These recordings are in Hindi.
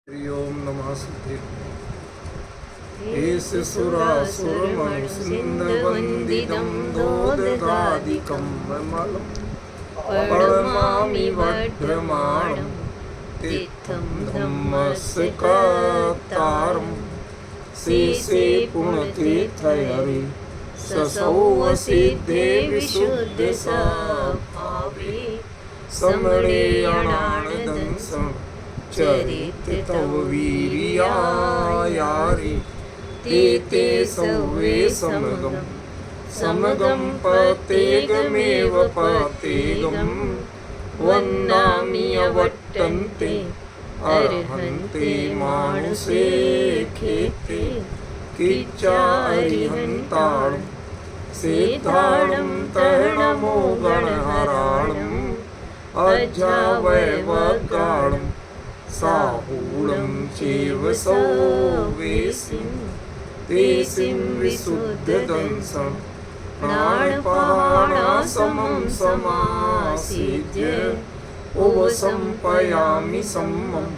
हरि ओम नमः सिद्धि एष सुरासुरमनुसिन्धवन्दितं दोदगादिकं ममलं परमा वर्धमानं तीर्थं धम्मस्कतारं शेषे पुण्यतीर्थहरि ससौवसिद्धे विशुद्धस्वभावे समरेयणानदंसं चरित तव वीर्यायारि ते सौवे समगं पतेगमेव पतेगं वन्दामि अवट्टन्ते अर्हन्ते मानुषे खेते किच्चारिहन्ताणं सेताणं तरणमो गणहराणम् अजावैवकाणं साहूलं चैव सौवेसिं तेसिं विशुद्धदंसं प्राणपाणासमं समासीद्य उपसंपयामि सम्मं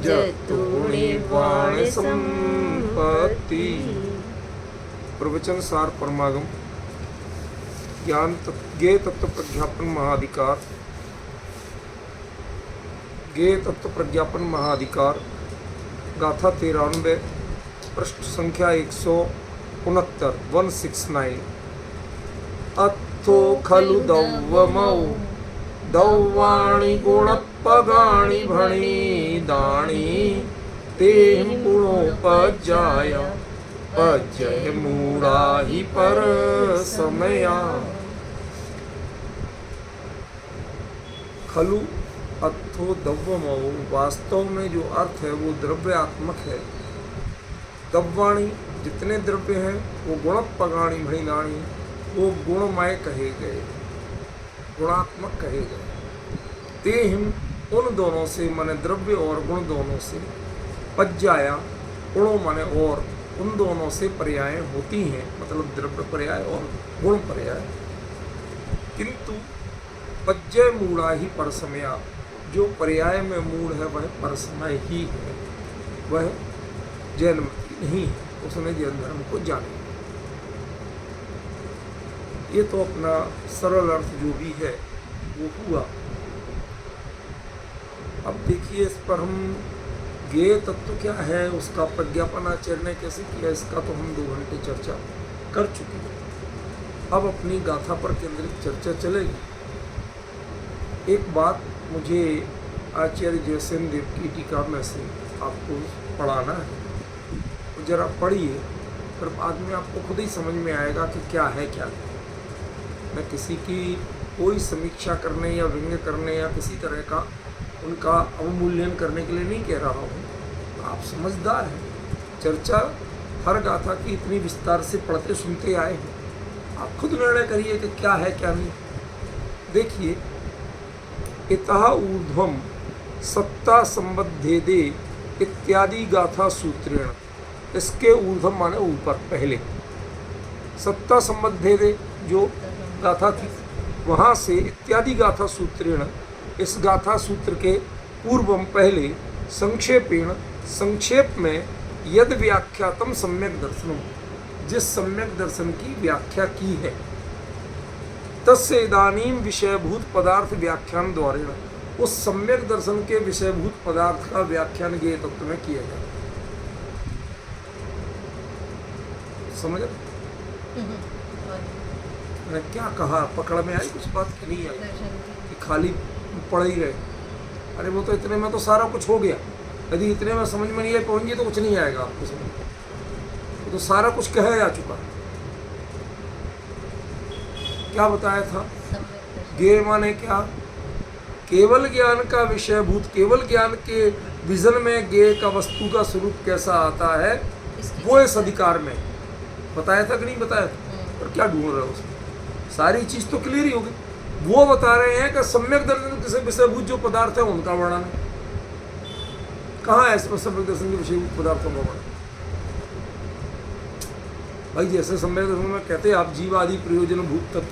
जतो निर्वाणसम्पत्ति। प्रवचन सार परमागम ज्ञान ज्ञेय तत्व प्रज्ञापन महाधिकार ज्ञेय तत्व प्रज्ञापन महाधिकार गाथा 93 पृष्ठ संख्या 169 169। अत्थो खलु दौवमौ दौवाणि गुणपगाणि भणी दाणी तें गुणोपजाय पजय मूढ़ा ही पर समया। खलु अर्थो दव्वमो, वास्तव में जो अर्थ है वो द्रव्यात्मक है। दव्वाणी जितने द्रव्य हैं वो गुणपगाणी भणिनाणी, वो गुणमय कहे गए, गुणात्मक कहे गए। तेहिम उन दोनों से माने द्रव्य और गुण दोनों से, पज्जाया गुणों माने और, उन दोनों से पर्याय होती हैं, मतलब द्रव्य पर्याय और गुण पर्याय। किंतु पज्जय मूढ़ा ही परसमया, जो पर्याय में मूढ़ है वह परसमय ही है, वह जैनमती नहीं है, उसने जैन धर्म को जाना। ये तो अपना सरल अर्थ जो भी है वो हुआ। अब देखिए इस पर हम ज्ञेय तत्व क्या है उसका प्रज्ञापन आचार्य ने कैसे किया, इसका तो हम 2 घंटे चर्चा कर चुके हैं। अब अपनी गाथा पर केंद्रित चर्चा चलेगी। एक बात मुझे आचार्य जयसेन देव की टीका में से आपको पढ़ाना है, तो जरा पढ़िए, फिर बाद में आपको खुद ही समझ में आएगा कि क्या है क्या नहीं। मैं किसी की कोई समीक्षा करने या व्यंग्य करने या किसी तरह का उनका अवमूल्यन करने के लिए नहीं कह रहा हूँ। आप समझदार हैं, चर्चा हर गाथा की इतनी विस्तार से पढ़ते सुनते आए हैं, आप खुद निर्णय करिए कि क्या है क्या नहीं। देखिए, इतः ऊर्ध्वम सत्ता संबद्धेदे इत्यादि गाथा सूत्रेण, इसके ऊर्ध्वम माने ऊपर, पहले सत्ता संबद्धेदे जो गाथा थी वहाँ से इत्यादि गाथा सूत्रेण, इस गाथा सूत्र के पूर्वम पहले, संक्षेपेण संक्षेप में, यद व्याख्यातम सम्यक दर्शनम, जिस सम्यक दर्शन की व्याख्या की है, तस्य इदानीम विषयभूत पदार्थ व्याख्यान द्वारेण, उस सम्यक दर्शन के विषयभूत पदार्थ का व्याख्यान ज्ञेय तत्व में किया जाए। समझ मैंने क्या कहा, पकड़ में आई कुछ बात की नहीं आई कि खाली पढ़ ही रहे। अरे वो तो इतने में तो सारा कुछ हो गया, यदि इतने में समझ में नहीं आई पहुंची तो कुछ नहीं आएगा आपको समझ, तो सारा कुछ कहा जा चुका है। क्या बताया था, ज्ञेय माने क्या, केवल ज्ञान का विषयभूत, केवल ज्ञान के विजन में ज्ञेय का वस्तु का स्वरूप कैसा आता है वो इस अधिकार में बताया था कि नहीं बताया था। और क्या ढूंढ रहे हो उसमें, सारी चीज तो क्लियर ही होगी। वो बता रहे हैं कि सम्यक दर्शन के विषयभूत जो पदार्थ है उनका वर्णन कहाँ है, इसमें सम्यक दर्शन के विषयभूत पदार्थों का वर्णन। भाई जैसे सम्यक दर्शन में कहते हैं आप जीव आदि प्रयोजन भूत तत्व,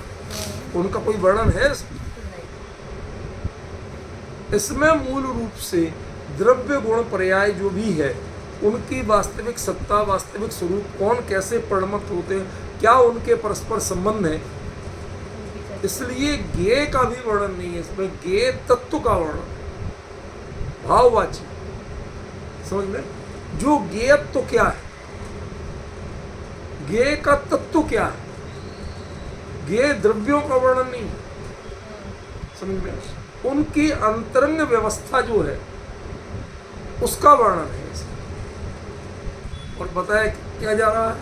उनका कोई वर्णन है इसमें मूल रूप से द्रव्य गुण पर्याय जो भी है उनकी वास्तविक सत्ता, वास्तविक स्वरूप, कौन कैसे परिणत होते हैं, क्या उनके परस्पर संबंध है, इसलिए ज्ञेय का भी वर्णन नहीं है इसमें, ज्ञेय तत्व का वर्णन, भाववाची। समझ में? जो ज्ञेयत्व क्या है, ज्ञेय का तत्व क्या है, ज्ञेय द्रव्यों का वर्णन नहीं। समझ में? उनकी अंतरंग व्यवस्था जो है उसका वर्णन है इसमें। और बताया क्या जा रहा है,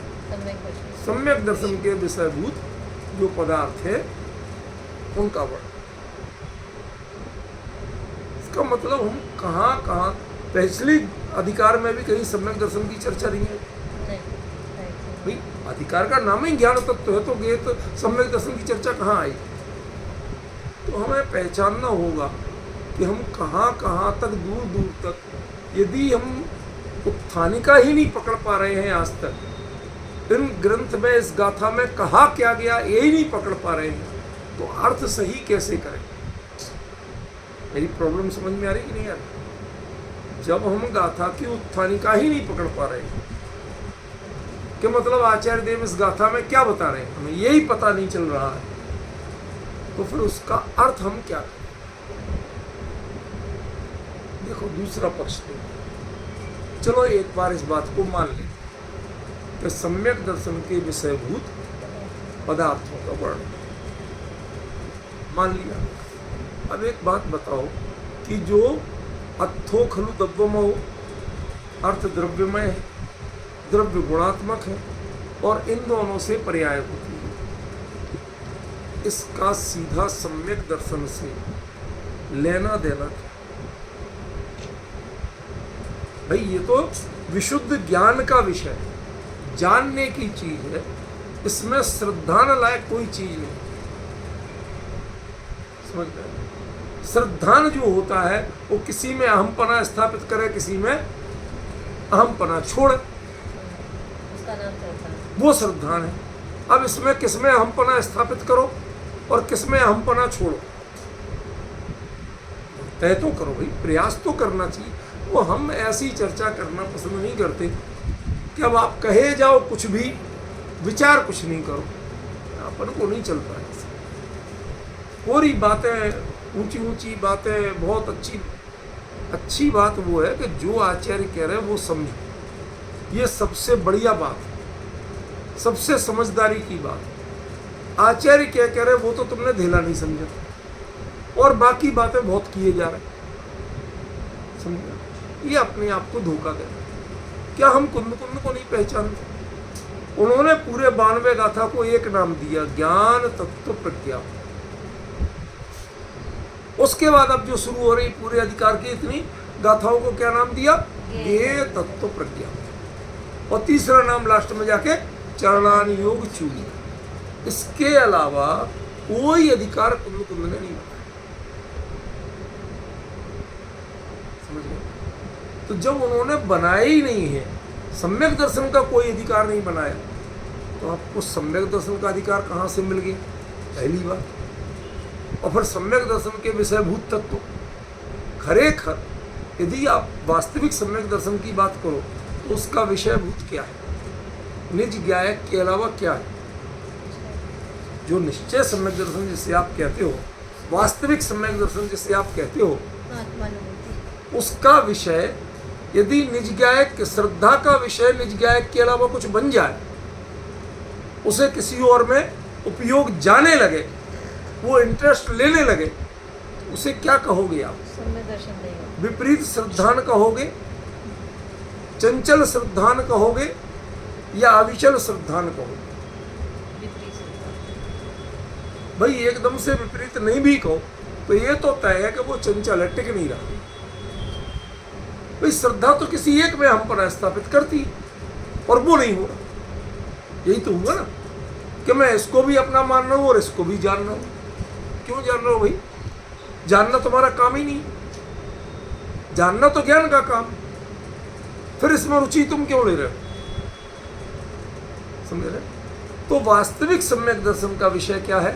सम्यक दर्शन के विषयभूत जो पदार्थ है उनका वर्णन। इसका मतलब हम कहाँ कहाँ, पिछली अधिकार में भी कहीं सम्यक दर्शन की चर्चा नहीं है भाई। अधिकार का नाम ही ज्ञान तत्व है, तो ये तो सम्यक दर्शन की चर्चा कहाँ आई? तो हमें पहचानना होगा कि हम कहाँ कहाँ तक, दूर दूर तक, यदि हम उत्थानिका ही नहीं पकड़ पा रहे हैं आज तक, इन ग्रंथ में, इस गाथा में कहा क्या गया यही नहीं पकड़ पा रहे हैं, तो अर्थ सही कैसे करें? मेरी प्रॉब्लम समझ में आ रही कि नहीं आ रही? जब हम गाथा की उत्थानिका ही नहीं पकड़ पा रहे हैं, कि मतलब आचार्य देव इस गाथा में क्या बता रहे हैं, हमें यही पता नहीं चल रहा है, तो फिर उसका अर्थ हम क्या करें? देखो दूसरा पक्ष देखो, चलो एक बार इस बात को मान लें कि सम्यक दर्शन के विषयभूत पदार्थों का वर्णन मान लिया। अब एक बात बताओ कि जो अर्थो खलु द्रव्यमो, अर्थ द्रव्यमय है, द्रव्य गुणात्मक है और इन दोनों से पर्याय होती है, इसका सीधा सम्यक दर्शन से लेना देना क्या? भाई ये तो विशुद्ध ज्ञान का विषय है, जानने की चीज है, इसमें श्रद्धा न लायक कोई चीज नहीं। समझ गए? श्रद्धान जो होता है वो किसी में अहमपना स्थापित करे, किसी में अहमपना छोड़े, उसका नाम श्रद्धा, वो श्रद्धान है। अब इसमें किसमें अहमपना स्थापित करो और किसमें अहमपना छोड़ो, तय तो करो भाई, प्रयास तो करना चाहिए। वो हम ऐसी चर्चा करना पसंद नहीं करते कि अब आप कहे जाओ कुछ भी, विचार कुछ नहीं करो, अपन को नहीं चलता है। पूरी बातें, ऊंची ऊंची बातें, बहुत अच्छी बात वो है कि जो आचार्य कह रहे हैं वो समझो, ये सबसे बढ़िया बात है, सबसे समझदारी की बात है। आचार्य क्या कह रहे हैं वो तो तुमने धेला नहीं समझा, और बाकी बातें बहुत किए जा रहे हैं। समझा? ये अपने आप को धोखा दे रहा है। क्या हम कुंद को नहीं पहचानते? उन्होंने पूरे 92 गाथा को एक नाम दिया, ज्ञान तत्व प्रज्ञा। उसके बाद अब जो शुरू हो रही पूरे अधिकार की इतनी गाथाओं को क्या नाम दिया? ज्ञेय तत्व प्रज्ञा। और तीसरा नाम लास्ट में जाके चरणान योग चूली। इसके अलावा कोई अधिकार कुंद ने नहीं बनाया। समझ गए? तो जब उन्होंने बनाया ही नहीं है, सम्यक दर्शन का कोई अधिकार नहीं बनाया, तो आपको सम्यक दर्शन का अधिकार कहाँ से मिल गया? पहली बात। और फिर सम्यक दर्शन के विषयभूत तत्व, खरेखर यदि आप वास्तविक सम्यक दर्शन की बात करो तो उसका विषयभूत क्या है? निज ज्ञायक के अलावा क्या है? जो निश्चय सम्यक दर्शन जिसे आप कहते हो, वास्तविक सम्यक दर्शन जिसे आप कहते हो, उसका विषय यदि निज ज्ञायक, श्रद्धा का विषय निज ज्ञायक के अलावा कुछ बन जाए, उसे किसी और में उपयोग जाने लगे, वो इंटरेस्ट लेने लगे, उसे क्या कहोगे आप? सम्यक दर्शन नहीं होगा। विपरीत श्रद्धान कहोगे, चंचल श्रद्धान कहोगे, या अविचल श्रद्धान कहोगे? विपरीत श्रद्धा। भाई एकदम से विपरीत नहीं भी कहो तो ये तो तय है कि वो चंचल है, टिक नहीं रहा। भाई श्रद्धा तो किसी एक में हम पर स्थापित करती, और वो नहीं हो रहा। यही तो हुआ ना कि मैं इसको भी अपना मान रहा हूं और इसको भी जान रहा हूं। क्यों जान रहा हूं भाई? जानना तुम्हारा काम ही नहीं, जानना तो ज्ञान का काम, फिर इसमें रुचि तुम क्यों ले रहे हो? समझ रहे? तो वास्तविक सम्यक दर्शन का विषय क्या है?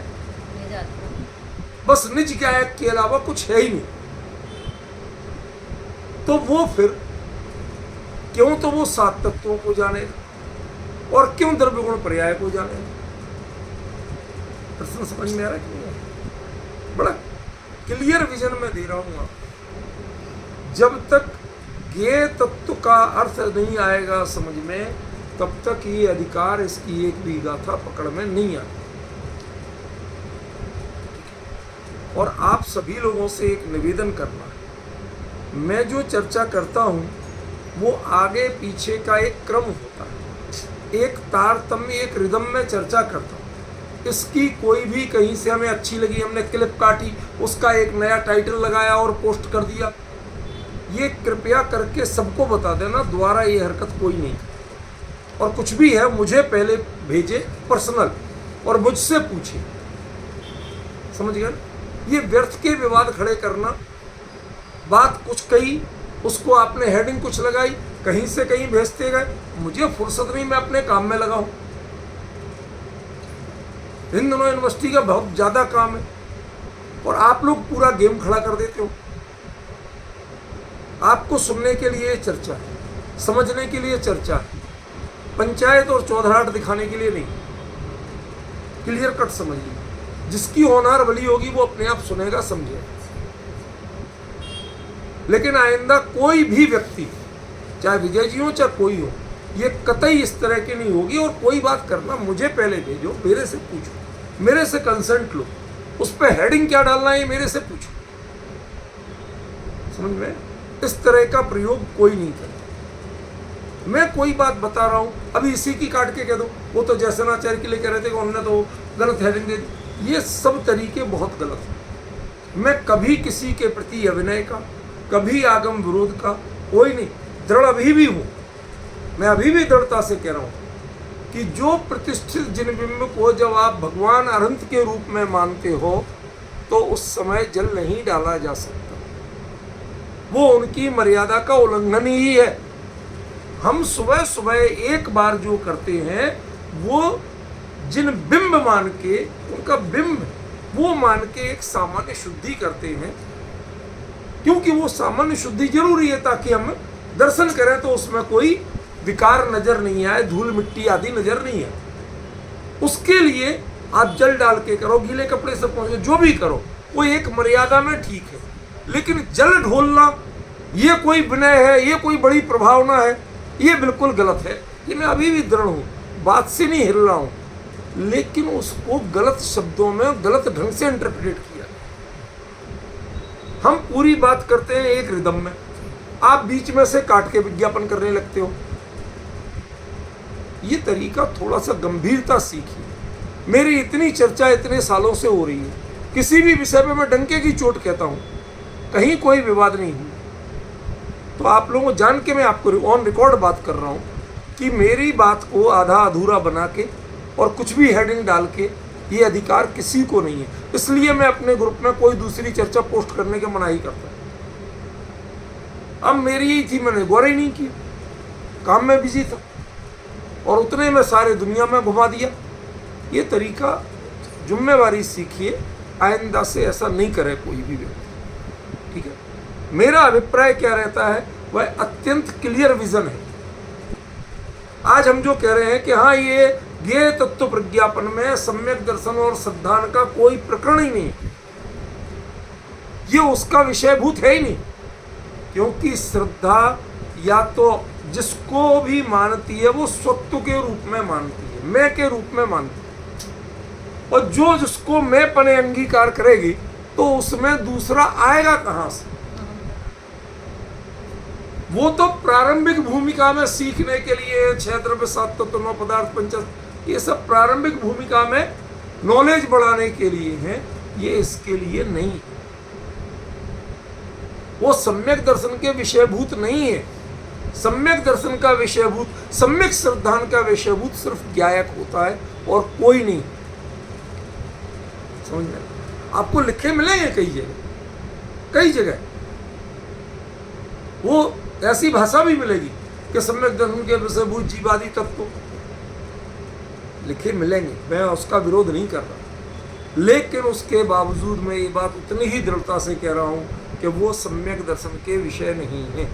बस निज ज्ञायक के अलावा कुछ है ही नहीं। तो वो फिर क्यों तो वो 7 तत्वों को जानेगा और क्यों द्रव्य गुण पर्याय को जानेगा। प्रश्न समझ में आ रहा है कि नहीं? बड़ा क्लियर विजन में दे रहा हूं आप। जब तक ये तत्व का अर्थ नहीं आएगा समझ में, तब तक ये अधिकार इसकी एक भी गाथा पकड़ में नहीं आती। और आप सभी लोगों से एक निवेदन करना है, मैं जो चर्चा करता हूं वो आगे पीछे का एक क्रम होता है, एक तारतम्य, एक रिदम में चर्चा करता हूं। इसकी कोई भी कहीं से हमें अच्छी लगी, हमने क्लिप काटी, उसका एक नया टाइटल लगाया और पोस्ट कर दिया, ये कृपया करके सबको बता देना, दोबारा ये हरकत कोई नहीं। और कुछ भी है मुझे पहले भेजे पर्सनल और मुझसे पूछे, समझ गए? ये व्यर्थ के विवाद खड़े करना, बात कुछ कही, उसको आपने हेडिंग कुछ लगाई, कहीं से कहीं भेजते गए, मुझे फुर्सत नहीं, मैं अपने काम में लगा हूं। इन दोनों यूनिवर्सिटी का बहुत ज्यादा काम है और आप लोग पूरा गेम खड़ा कर देते हो। आपको सुनने के लिए चर्चा है, समझने के लिए चर्चा है, पंचायत और चौधराट दिखाने के लिए नहीं। क्लियर कट समझिए, जिसकी होनहार भली होगी वो अपने आप सुनेगा, समझेगा। लेकिन आइंदा कोई भी व्यक्ति, चाहे विजय जी हो चाहे कोई हो, ये कतई इस तरह की नहीं होगी। और कोई बात करना मुझे पहले भेजो, मेरे से पूछो, मेरे से कंसेंट लो, उस पर हेडिंग क्या डालना है मेरे से पूछो, समझ में? इस तरह का प्रयोग कोई नहीं करे। मैं कोई बात बता रहा हूं, अभी इसी की काट के कह दो वो तो जयसेनाचार्य के लिए कह रहे थे कि उन्होंने तो गलत हेडिंग दे दी। ये सब तरीके बहुत गलत हैं। मैं कभी किसी के प्रति अभिनय का, कभी आगम विरोध का कोई नहीं, दृढ़ अभी भी हूं। मैं अभी भी दृढ़ता से कह रहा हूं कि जो प्रतिष्ठित जिन बिंब को जब आप भगवान अनंत के रूप में मानते हो तो उस समय जल नहीं डाला जा सकता, वो उनकी मर्यादा का उल्लंघन ही है। हम सुबह सुबह एक बार जो करते हैं वो जिन बिंब मान के, उनका बिंब वो मान के एक सामान्य शुद्धि करते हैं, क्योंकि वो सामान्य शुद्धि जरूरी है ताकि हम दर्शन करें तो उसमें कोई विकार नजर नहीं आए, धूल मिट्टी आदि नजर नहीं आए। उसके लिए आप जल डाल के करो, गीले कपड़े से पहुंचो, जो भी करो वो एक मर्यादा में ठीक है। लेकिन जल ढोलना ये कोई विनय है, ये कोई बड़ी प्रभावना है, ये बिल्कुल गलत है। ये मैं अभी भी दृढ़ हूं, बात से नहीं हिल रहा हूं, लेकिन उसको गलत शब्दों में गलत ढंग से इंटरप्रेट किया। हम पूरी बात करते हैं एक रिदम में, आप बीच में से काट के विज्ञापन करने लगते हो। ये तरीका थोड़ा सा गंभीरता सीखिए। मेरी इतनी चर्चा इतने सालों से हो रही है, किसी भी विषय पे मैं डंके की चोट कहता हूं, कहीं कोई विवाद नहीं हुआ। तो आप लोगों को जान के मैं आपको ऑन रिकॉर्ड बात कर रहा हूं कि मेरी बात को आधा अधूरा बना के और कुछ भी हेडिंग डाल के ये अधिकार किसी को नहीं है। इसलिए मैं अपने ग्रुप में कोई दूसरी चर्चा पोस्ट करने के मना ही करता। अब मेरी यही थी, मैंने गौर ही नहीं की, काम में बिजी था और उतने में सारे दुनिया में घुमा दिया। ये तरीका जिम्मेवारी सीखिए, आइंदा से ऐसा नहीं करे कोई भी व्यक्ति, ठीक है? मेरा अभिप्राय क्या रहता है, वह अत्यंत क्लियर विजन है। आज हम जो कह रहे हैं कि हाँ ये ज्ञेय तत्व प्रज्ञापन में सम्यक दर्शन और श्रद्धान का कोई प्रकरण ही नहीं, ये उसका विषयभूत है ही नहीं। क्योंकि श्रद्धा या तो जिसको भी मानती है वो स्वत्व के रूप में मानती है, मैं के रूप में मानती है, और जो जिसको मैं पने अंगीकार करेगी तो उसमें दूसरा आएगा कहां से? वो तो प्रारंभिक भूमिका में सीखने के लिए 6 द्रव्य 7 तत्व 9 पदार्थ 5, ये सब प्रारंभिक भूमिका में नॉलेज बढ़ाने के लिए है, ये इसके लिए नहीं है। वो सम्यक दर्शन के विषयभूत नहीं है। सम्यक दर्शन का विषयभूत, सम्यक श्रद्धान का विषयभूत सिर्फ ज्ञायक होता है और कोई नहीं। समझ में? आपको लिखे मिलेंगे कई जगह वो ऐसी भाषा भी मिलेगी कि सम्यक दर्शन के विषयभूत जीवादि तत्व लिखे मिलेंगे, मैं उसका विरोध नहीं कर रहा। लेकिन उसके बावजूद मैं ये बात उतनी ही दृढ़ता से कह रहा हूं कि वो सम्यक दर्शन के विषय नहीं है,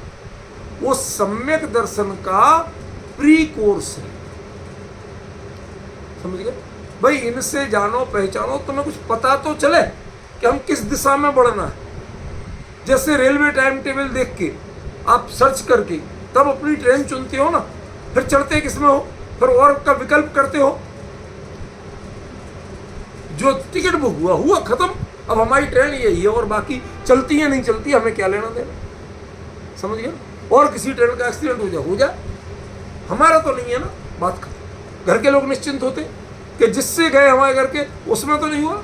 वो सम्यक दर्शन का प्री कोर्स है। समझ गए भाई? इनसे जानो पहचानो, तुम्हें कुछ पता तो चले कि हम किस दिशा में बढ़ना है। जैसे रेलवे टाइम टेबल देख के आप सर्च करके तब अपनी ट्रेन चुनते हो ना, फिर चढ़ते किसमें हो, फिर और का विकल्प करते हो। जो टिकट बुक हुआ हुआ, खत्म। अब हमारी ट्रेन यही है और बाकी चलती है नहीं चलती हमें क्या लेना देना। समझ गए? और किसी ट्रेन का एक्सीडेंट हो जाए, हमारा तो नहीं है ना, बात खत्म। घर के लोग निश्चिंत होते कि जिससे गए हमारे घर के, उसमें तो नहीं हुआ।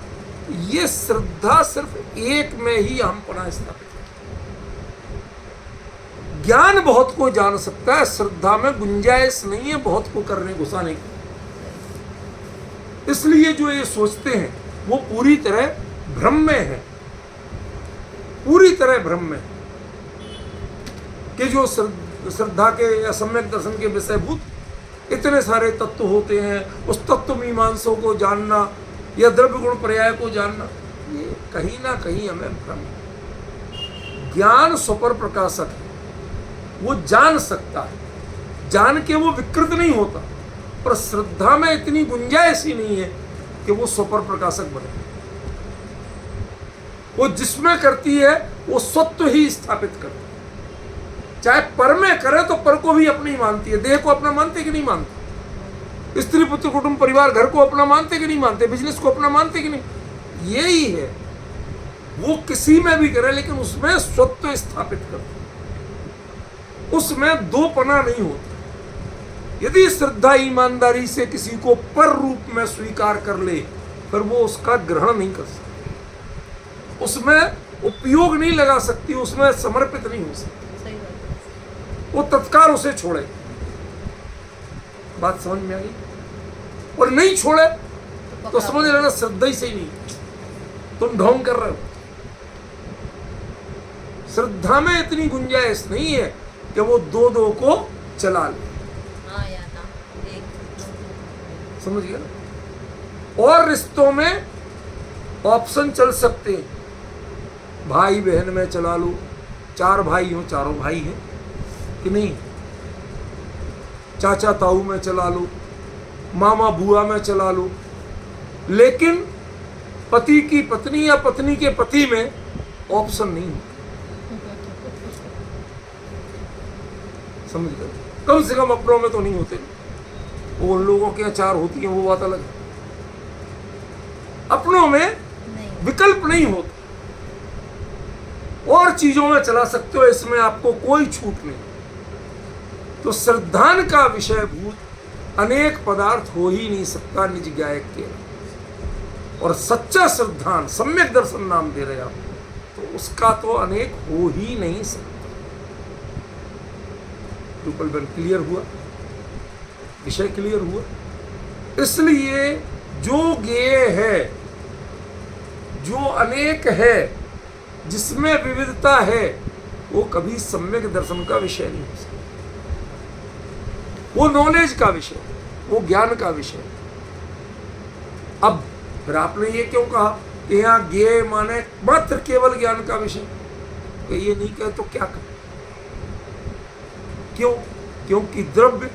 ये श्रद्धा सिर्फ एक में ही हम पना स्थापित। ज्ञान बहुत को जान सकता है, श्रद्धा में गुंजाइश नहीं है बहुत को करने घुसाने की। इसलिए जो ये सोचते हैं वो पूरी तरह भ्रम में है, पूरी तरह भ्रम में कि जो श्रद्धा के या सम्यक दर्शन के विषयभूत इतने सारे तत्व होते हैं, उस तत्व मीमांसों को जानना या द्रव्य गुण पर्याय को जानना, ये कहीं ना कहीं हमें भ्रम। ज्ञान स्वपर प्रकाशक है, वो जान सकता है, जान के वो विकृत नहीं होता, पर श्रद्धा में इतनी गुंजाइश ही नहीं है कि वो स्वपर प्रकाशक बने। वो जिसमें करती है वो स्वत्व ही स्थापित करती है। चाहे पर में करे तो पर को भी अपनी मानती है, देह को अपना मानते कि नहीं मानते, स्त्री पुत्र कुटुंब परिवार घर को अपना मानते कि नहीं मानते, बिजनेस को अपना मानते कि नहीं। यही है, वो किसी में भी करे लेकिन उसमें स्वत्व स्थापित करते, उसमें दो पना नहीं होता। यदि श्रद्धा ईमानदारी से किसी को पर रूप में स्वीकार कर ले, फिर वो उसका ग्रहण नहीं कर सकती, उसमें उपयोग नहीं लगा सकती, उसमें समर्पित नहीं हो सकती, वो तत्काल उसे छोड़े। बात समझ में आई? और नहीं छोड़े तो समझ लेना श्रद्धा ही सही नहीं, तुम ढोंग कर रहे हो। श्रद्धा में इतनी गुंजाइश नहीं है कि वो दो दो को चला ले। समझ गया? और रिश्तों में ऑप्शन चल सकते हैं, भाई बहन में चला लो, चार भाई हो चारों भाई हैं कि नहीं, चाचा ताऊ में चला लो, मामा बुआ में चला लो, लेकिन पति की पत्नी या पत्नी के पति में ऑप्शन नहीं है। समझ गए? कम से कम अपनों में तो नहीं होते। वो उन लोगों के चार होती हैं, वो बात अलग है। अपनों में विकल्प नहीं होता, और चीजों में चला सकते हो, इसमें आपको कोई छूट नहीं। तो श्रद्धान का विषय भूत अनेक पदार्थ हो ही नहीं सकता निज गायक के। और सच्चा श्रद्धान सम्यक दर्शन नाम दे रहे आप, तो उसका तो अनेक हो ही नहीं सकता। ट्रिपल क्लियर हुआ, विषय क्लियर हुआ। इसलिए जो ज्ञेय है, जो अनेक है, जिसमें विविधता है, वो कभी सम्यक दर्शन का विषय नहीं हो सकता। वो नॉलेज का विषय, वो ज्ञान का विषय। अब फिर आपने ये क्यों कहा कि यहाँ ज्ञेय माने मात्र केवल ज्ञान का विषय? तो ये नहीं कहे तो क्या कहें? क्यों? क्योंकि द्रव्य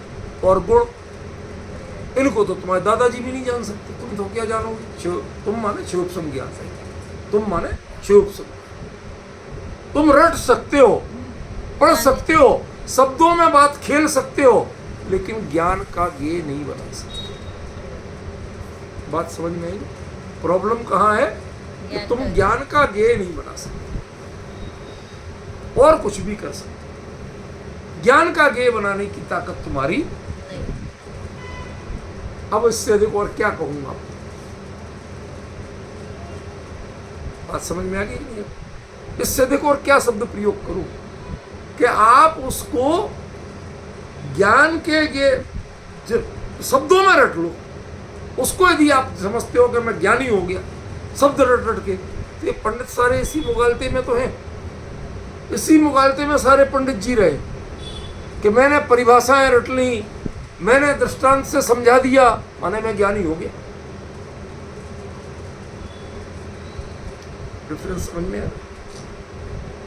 और गुण, इनको तो तुम्हारे दादाजी भी नहीं जान सकते, तुम तो क्या जानोगे? तुम माने शिवोपम ज्ञान, तुम माने शिवोपम। तुम रट सकते हो, पढ़ सकते हो, शब्दों में बात खेल सकते हो, लेकिन ज्ञान का ज्ञेय नहीं बना सकते। बात समझ में आई? प्रॉब्लम कहाँ है कि तुम ज्ञान का ज्ञेय नहीं बना सकते, और कुछ भी कर सकते। ज्ञान का ज्ञेय बनाने की ताकत तुम्हारी नहीं। अब इससे देखो और क्या कहूंगा, बात समझ में आ गई नहीं? इससे देखो और क्या शब्द प्रयोग करूं कि आप उसको ज्ञान के शब्दों में रट लो। उसको यदि आप समझते हो कि मैं ज्ञानी हो गया शब्द रट रट के, तो ये पंडित सारे इसी मुगालते में तो हैं, इसी मुगालते में सारे पंडित जी रहे कि मैंने परिभाषाएं रट ली, मैंने दृष्टांत से समझा दिया, माने मैं ज्ञानी हो गया। डिफरेंस समझ में आया?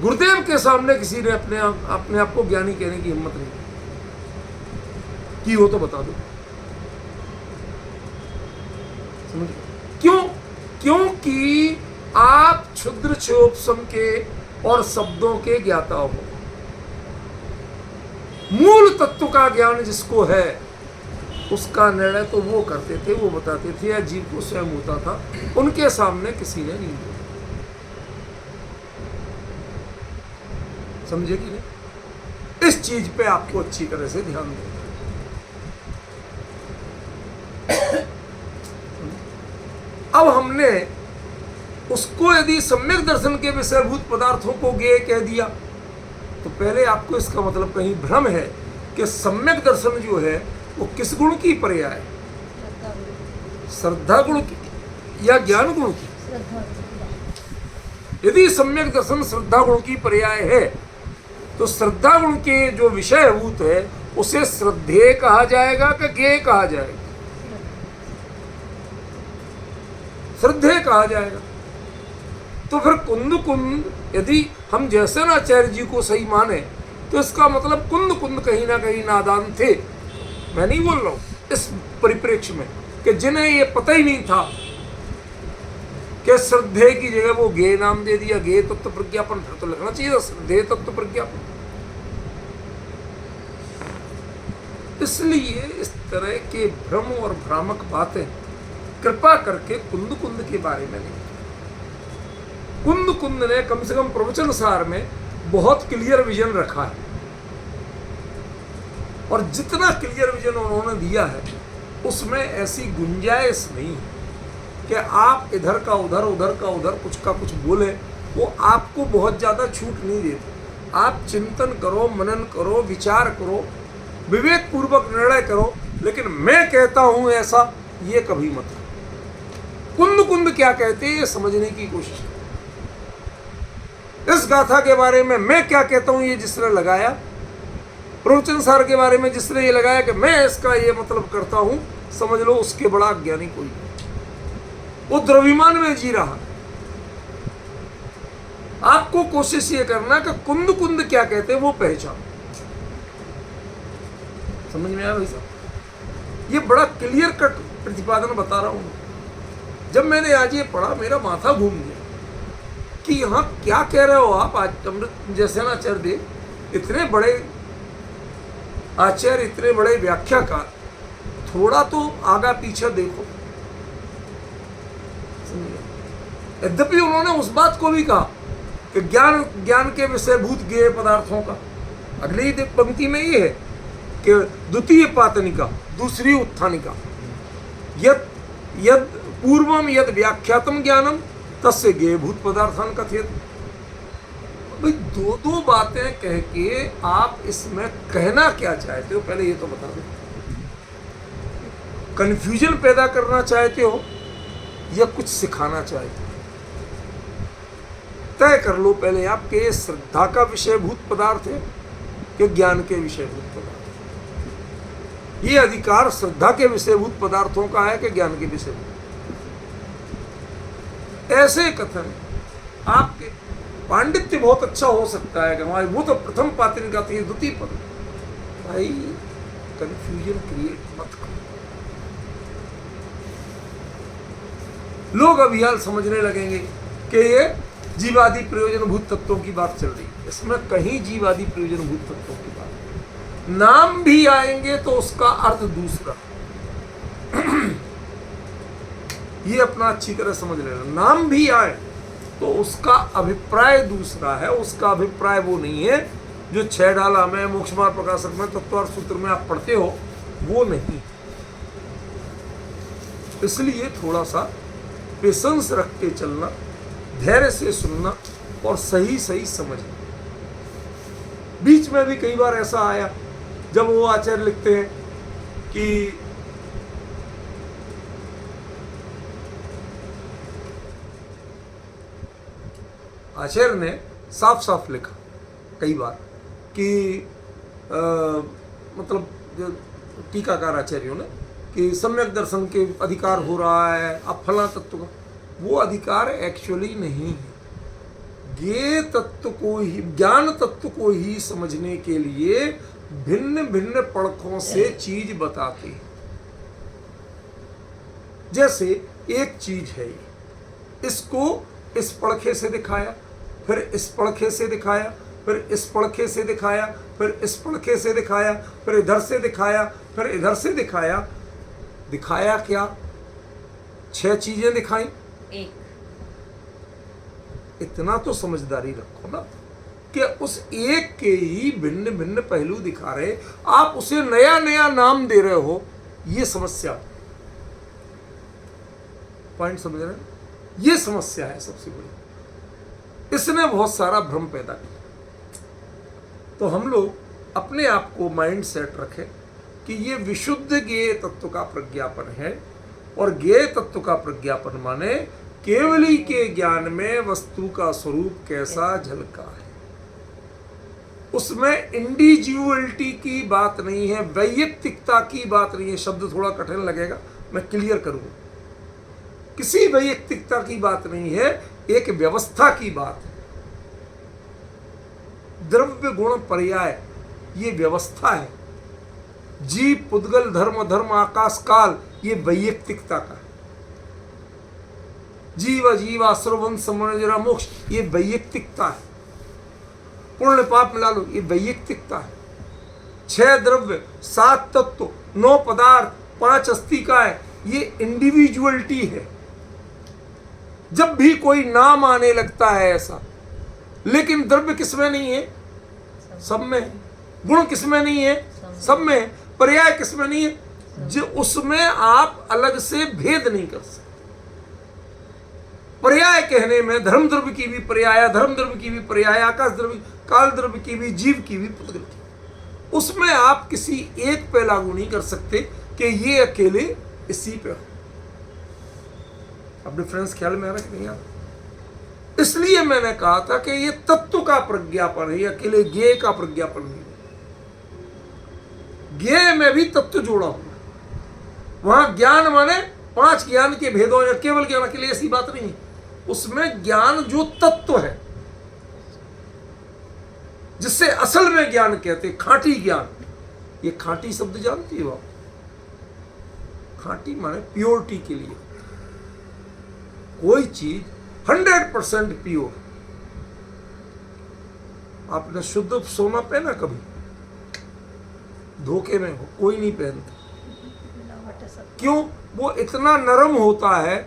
गुरुदेव के सामने किसी ने अपने आप को ज्ञानी कहने की हिम्मत नहीं की हो तो बता दो। समझ? क्यों? क्योंकि आप क्षुद्र क्षोभसम के और शब्दों के ज्ञाता हो। मूल तत्व का ज्ञान जिसको है उसका निर्णय तो वो करते थे, वो बताते थे, या जीव को स्वयं होता था, उनके सामने किसी ने नहीं दिया। समझे कि नहीं? इस चीज पे आपको अच्छी तरह से ध्यान देना। अब हमने उसको यदि सम्यक दर्शन के विषयभूत पदार्थों को ज्ञेय कह दिया तो पहले आपको इसका मतलब कहीं भ्रम है कि सम्यक दर्शन जो है वो किस गुण की पर्याय है? श्रद्धा गुण की या ज्ञान गुण की? यदि सम्यक दर्शन श्रद्धा गुण की पर्याय है तो श्रद्धा गुण के जो विषयभूत है उसे श्रद्धेय कहा जाएगा कि ज्ञेय कहा जाएगा? श्रद्धेय कहा जाएगा। तो फिर कुंद कुंद यदि हम जयसेनाचार्य जी को सही माने तो इसका मतलब कुंद कुंद कहीं ना कहीं नादान थे। मैं नहीं बोल रहा हूं इस परिप्रेक्ष्य में कि जिन्हें ये पता ही नहीं था कि श्रद्धेय की जगह वो ज्ञेय नाम दे दिया, ज्ञेय तत्व प्रज्ञापन, फिर तो लिखना चाहिए श्रद्धेय तत्व प्रज्ञापन। इसलिए इस तरह के भ्रम और भ्रामक बातें कृपा करके कुंद कुंद के बारे में नहीं। कुंद कुंद ने कम से कम प्रवचन सार में बहुत क्लियर विजन रखा है, और जितना क्लियर विजन उन्होंने दिया है उसमें ऐसी गुंजाइश नहीं है कि आप इधर का उधर, उधर का उधर, कुछ का कुछ बोले। वो आपको बहुत ज़्यादा छूट नहीं देते। आप चिंतन करो, मनन करो, विचार करो, विवेक पूर्वक निर्णय करो, लेकिन मैं कहता हूं ऐसा ये कभी मत। कुंद कुंद क्या कहते हैं ये समझने की कोशिश करो। इस गाथा के बारे में मैं क्या कहता हूं ये जिसने लगाया, प्रवचन सार के बारे में जिसने ये लगाया कि मैं इसका ये मतलब करता हूं, समझ लो उसके बड़ा अज्ञानी कोई नहीं। वो द्रव्यमान में जी रहा। आपको कोशिश ये करना कि कुंद कुंद क्या कहते हैं वो पहचान। समझ में आया भाई साहब? ये बड़ा क्लियर कट प्रतिपादन बता रहा हूं। जब मैंने आज ये पढ़ा मेरा माथा घूम गया कि यहाँ क्या कह रहे हो आप। आज अमृत जयसेनाचार्य देव इतने बड़े आचार्य, इतने बड़े व्याख्याकार, थोड़ा तो आगा पीछे देखो। यद्यपि उन्होंने उस बात को भी कहा कि ज्ञान के विषयभूत ज्ञेय पदार्थों का, अगली पंक्ति में ये है कि द्वितीय पातनिका, दूसरी उत्थानिका, यद पूर्वम यद व्याख्यातम ज्ञानम तस्य ज्ञेयभूत पदार्थान कथयत। भाई दो दो बातें कह के आप इसमें कहना क्या चाहते हो पहले ये तो बता दो। कंफ्यूजन पैदा करना चाहते हो या कुछ सिखाना चाहते हो? तय कर लो पहले आप कि श्रद्धा का विषयभूत पदार्थ है कि ज्ञान के विषयभूत पदार्थ। ये अधिकार श्रद्धा के विषयभूत पदार्थों का है कि ज्ञान के विषयभूत। ऐसे कथन आपके पांडित्य बहुत अच्छा हो सकता है कि हमारी वो तो प्रथम पात्रिका थी, द्वितीय पद। भाई कंफ्यूजन क्रिएट मत करो। लोग अभी हाल समझने लगेंगे कि ये जीवादि प्रयोजनभूत तत्वों की बात चल रही है। इसमें कहीं जीवादि प्रयोजनभूत तत्वों की बात, नाम भी आएंगे तो उसका अर्थ दूसरा। ये अपना अच्छी तरह समझ लेना। नाम भी आए तो उसका अभिप्राय दूसरा है। उसका अभिप्राय वो नहीं है जो 6 डाला में, मोक्ष मार्ग प्रकाशक में, तत्वार्थ सूत्र में आप पढ़ते हो, वो नहीं। इसलिए थोड़ा सा पेशेंस रख के चलना, धैर्य से सुनना और सही सही समझना। बीच में भी कई बार ऐसा आया जब वो आचार्य लिखते हैं कि आचार्य ने साफ साफ लिखा कई बार कि मतलब जो टीकाकार आचार्यों ने कि सम्यक दर्शन के अधिकार हो रहा है अब फला तत्व का, वो अधिकार एक्चुअली नहीं है। ज्ञेय तत्व को ही, ज्ञान तत्व को ही समझने के लिए भिन्न भिन्न पड़खों से चीज बताते हैं। जैसे एक चीज है, इसको इस पड़खे से दिखाया, फिर इस पड़खे से दिखाया, फिर इस पड़खे से दिखाया, फिर इस पड़खे से दिखाया, फिर इधर से दिखाया, फिर इधर से दिखाया। दिखाया क्या? 6 चीजें दिखाई। एक इतना तो समझदारी रखो ना कि उस एक के ही भिन्न भिन्न पहलू दिखा रहे, आप उसे नया नया नाम दे रहे हो। ये समस्या, पॉइंट समझ रहे हैं? ये समस्या है सबसे बड़ी। इसने बहुत सारा भ्रम पैदा किया। तो हम लोग अपने आप को माइंड सेट रखें कि ये विशुद्ध ज्ञेय तत्व का प्रज्ञापन है, और ज्ञेय तत्व का प्रज्ञापन माने केवली के ज्ञान में वस्तु का स्वरूप कैसा झलका है। उसमें इंडिविजुअलिटी की बात नहीं है, वैयक्तिकता की बात नहीं है। शब्द थोड़ा कठिन लगेगा, मैं क्लियर करूंगा। किसी वैयक्तिकता की बात नहीं है, एक व्यवस्था की बात है। द्रव्य गुण पर्याय ये व्यवस्था है। जीव पुद्गल धर्म धर्म आकाश काल ये वैयक्तिकता का है। जीव जीवा सर्वंश मनोजरा मोक्ष ये वैयक्तिकता है। पुण्य पाप मिला लो ये वैयक्तिकता है। 6 द्रव्य 7 तत्व 9 पदार्थ 5 अस्तिकाएं ये इंडिविजुअलिटी है। जब भी कोई नाम आने लगता है ऐसा, लेकिन द्रव्य किसमें नहीं है? सब में है। गुण किसमें नहीं है? सब में है। पर्याय किसमें नहीं है? जो उसमें आप अलग से भेद नहीं कर सकते। पर्याय कहने में धर्म द्रव्य की भी पर्याय, धर्म द्रव्य की भी पर्याय, आकाश द्रव्य, काल द्रव्य की भी, जीव की भी, पुद्गल की। उसमें आप किसी एक पे लागू नहीं कर सकते कि ये अकेले इसी पे हो। अब डिफरेंस ख्याल में आ रहा कि नहीं आ रहा? इसलिए मैंने कहा था कि ये तत्व का प्रज्ञापन है, ये अकेले ज्ञेय का प्रज्ञापन नहीं। ज्ञेय में भी तत्व जोड़ा हुआ। वहां ज्ञान माने 5 ज्ञान के भेदों या केवल ज्ञान के लिए ऐसी बात नहीं है। उसमें ज्ञान जो तत्व है, जिससे असल में ज्ञान कहते, खांटी ज्ञान। ये खांटी शब्द जानती हो आप? खांटी माने प्योरिटी के लिए। कोई चीज 100% प्योर। आपने शुद्ध सोना पहना कभी? धोखे में हो, कोई नहीं पहनता। क्यों? वो इतना नरम होता है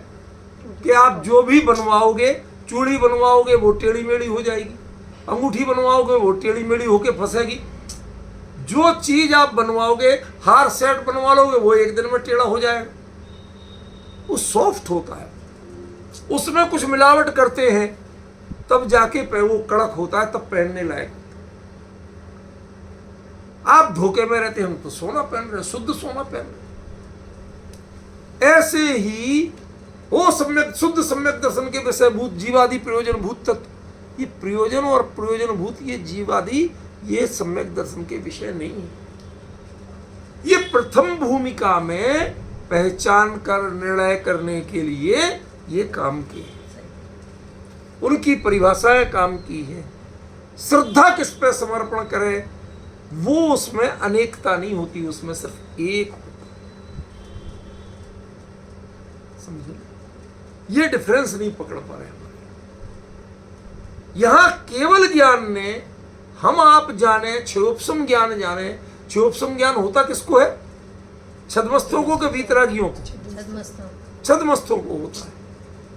कि आप जो भी बनवाओगे, चूड़ी बनवाओगे वो टेढ़ी मेढ़ी हो जाएगी, अंगूठी बनवाओगे वो टेढ़ी मेढ़ी होके फंसेगी। जो चीज आप बनवाओगे, हार सेट बनवा लोगे वो एक दिन में टेढ़ा हो जाएगा। वो सॉफ्ट होता है। उसमें कुछ मिलावट करते हैं तब जाके वो कड़क होता है, तब पहनने लायक। आप धोखे में रहते, हम तो सोना पहन रहे, शुद्ध सोना पहन रहे। ऐसे ही वो सम्यक शुद्ध सम्यक दर्शन के विषय भूत जीवादि प्रयोजन भूत तत्व, ये प्रयोजन और प्रयोजन भूत ये जीवादि ये सम्यक दर्शन के विषय नहीं है। ये प्रथम भूमिका में पहचान कर निर्णय करने के लिए ये काम किए, उनकी परिभाषाएं काम की है। श्रद्धा किस पे समर्पण करे, वो उसमें अनेकता नहीं होती, उसमें सिर्फ एक होता। समझे? ये डिफरेंस नहीं पकड़ पा रहे। यहां केवल ज्ञान ने हम आप जाने, क्षयोपशम ज्ञान जाने। क्षयोपशम ज्ञान होता किसको है? छद्मस्थों के वीतरागियों को, छद्मस्थों को होता है।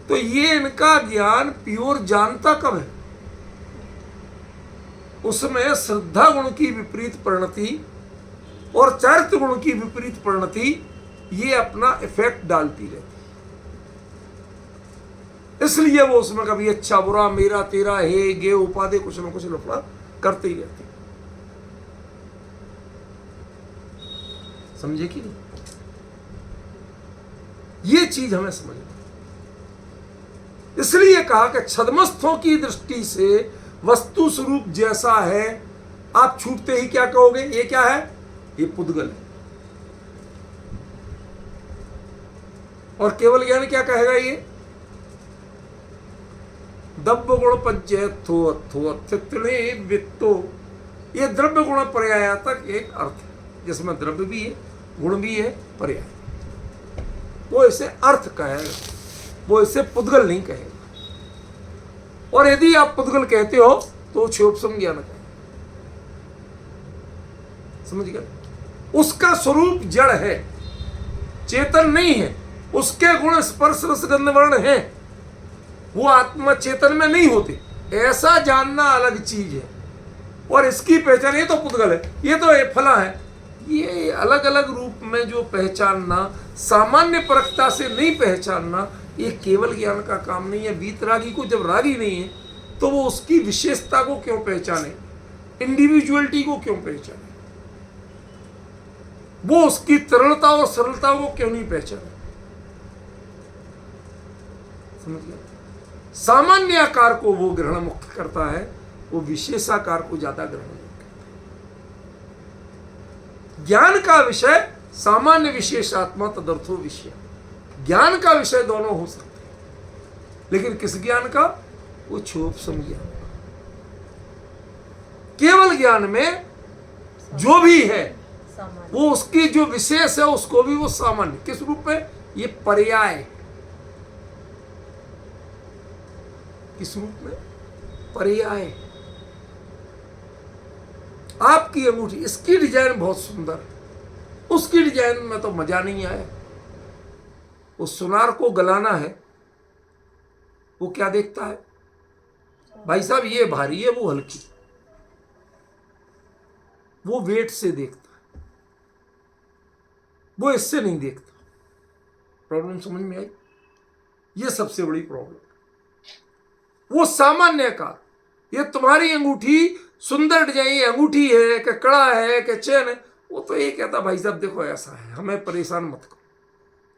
तो ये इनका ज्ञान प्योर जानता कब है? उसमें श्रद्धा गुण की विपरीत परिणति और चारित्र गुण की विपरीत परिणति ये अपना इफेक्ट डालती रहती। इसलिए वो उसमें कभी अच्छा बुरा, मेरा तेरा, हे गे उपाधि कुछ न कुछ लफड़ा करते ही रहते। समझे कि नहीं? ये चीज हमें समझना। इसलिए कहा कि छद्मस्थों की दृष्टि से वस्तु स्वरूप जैसा है, आप छूटते ही क्या कहोगे? ये क्या है? ये पुद्गल है। और केवल ज्ञान क्या कहेगा? ये दब्ब गुण पंचेत्थो अर्थो अर्थित्ने वित्तो, ये द्रव्य गुण पर्यायातक एक अर्थ है जिसमें द्रव्य भी है, गुण भी है, पर्याय। वो इसे अर्थ कहेगा, वो इसे पुद्गल नहीं कहेगा। और यदि आप पुद्गल कहते हो तो क्षोभसम ज्ञान कहेगा। समझ गए? उसका स्वरूप जड़ है, चेतन नहीं है। उसके गुण स्पर्श रस गंध वर्ण है, वो आत्मा चेतन में नहीं होते। ऐसा जानना अलग चीज है। और इसकी पहचान, ये तो पुद्गल है, ये तो ये फला है, ये अलग अलग रूप में जो पहचानना, सामान्य परखता से नहीं पहचानना, ये केवल ज्ञान का काम नहीं है। वीतरागी को जब रागी नहीं है तो वो उसकी विशेषता को क्यों पहचाने, इंडिविजुअलिटी को क्यों पहचाने, वो उसकी तरलता और सरलता को क्यों नहीं पहचाने। समझ गया? सामान्य आकार को वो ग्रहण मुक्त करता है, वो विशेषाकार को ज्यादा ग्रहण मुक्त करता है। ज्ञान का विषय सामान्य विशेषात्मा तदर्थो विषय, ज्ञान का विषय दोनों हो सकते हैं, लेकिन किस ज्ञान का? वो क्षोभसम ज्ञान। केवल ज्ञान में जो भी है वो उसकी जो विशेष है उसको भी वो सामान्य, किस रूप में? ये पर्याय। किस रूप में? पर्याय। आपकी अंगूठी, इसकी डिजाइन बहुत सुंदर है, उसकी डिजाइन में तो मजा नहीं आया। उस सुनार को गलाना है, वो क्या देखता है? भाई साहब ये भारी है, वो हल्की, वो वेट से देखता है, वो इससे नहीं देखता। प्रॉब्लम समझ में आई? ये सबसे बड़ी प्रॉब्लम। वो सामान्य का, ये तुम्हारी अंगूठी सुंदर डिजाइन अंगूठी है कि कड़ा है कि चेन है, वो तो ये कहता भाई साहब देखो ऐसा है, हमें परेशान मत करो,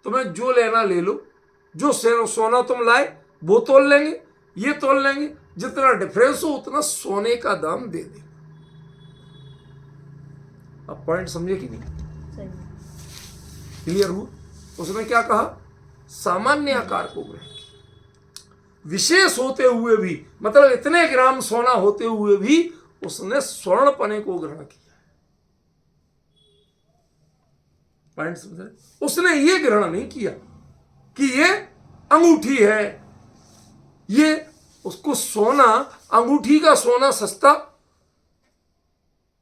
तुम्हें जो लेना ले लो, जो सोना तुम लाए वो तोल लेंगे, ये तोल लेंगे, जितना डिफरेंस हो उतना सोने का दाम दे दे। अब पॉइंट समझे कि नहीं? क्लियर हुआ? उसने क्या कहा? सामान्य आकार को ग्रहण किया, विशेष होते हुए भी, मतलब इतने ग्राम सोना होते हुए भी उसने स्वर्ण पने को ग्रहण किया। पॉइंट समझे? उसने ये ग्रहण नहीं किया कि ये अंगूठी है, ये उसको सोना, अंगूठी का सोना सस्ता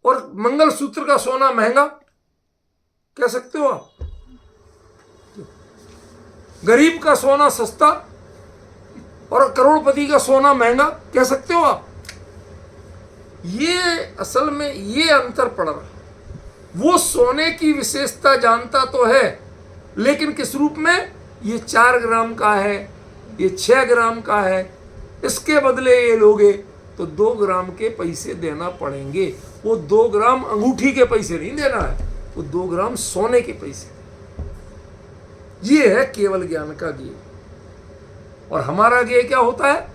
और मंगलसूत्र का सोना महंगा कह सकते हो आप? गरीब का सोना सस्ता और करोड़पति का सोना महंगा कह सकते हो आप? ये असल में ये अंतर पड़ रहा है। वो सोने की विशेषता जानता तो है, लेकिन किस रूप में? ये 4 ग्राम का है, ये 6 ग्राम का है, इसके बदले ये लोगे तो 2 ग्राम के पैसे देना पड़ेंगे। वो 2 ग्राम अंगूठी के पैसे नहीं देना है, वो 2 ग्राम सोने के पैसे। ये है केवल ज्ञान का ज्ञेय। और हमारा ज्ञेय क्या होता है?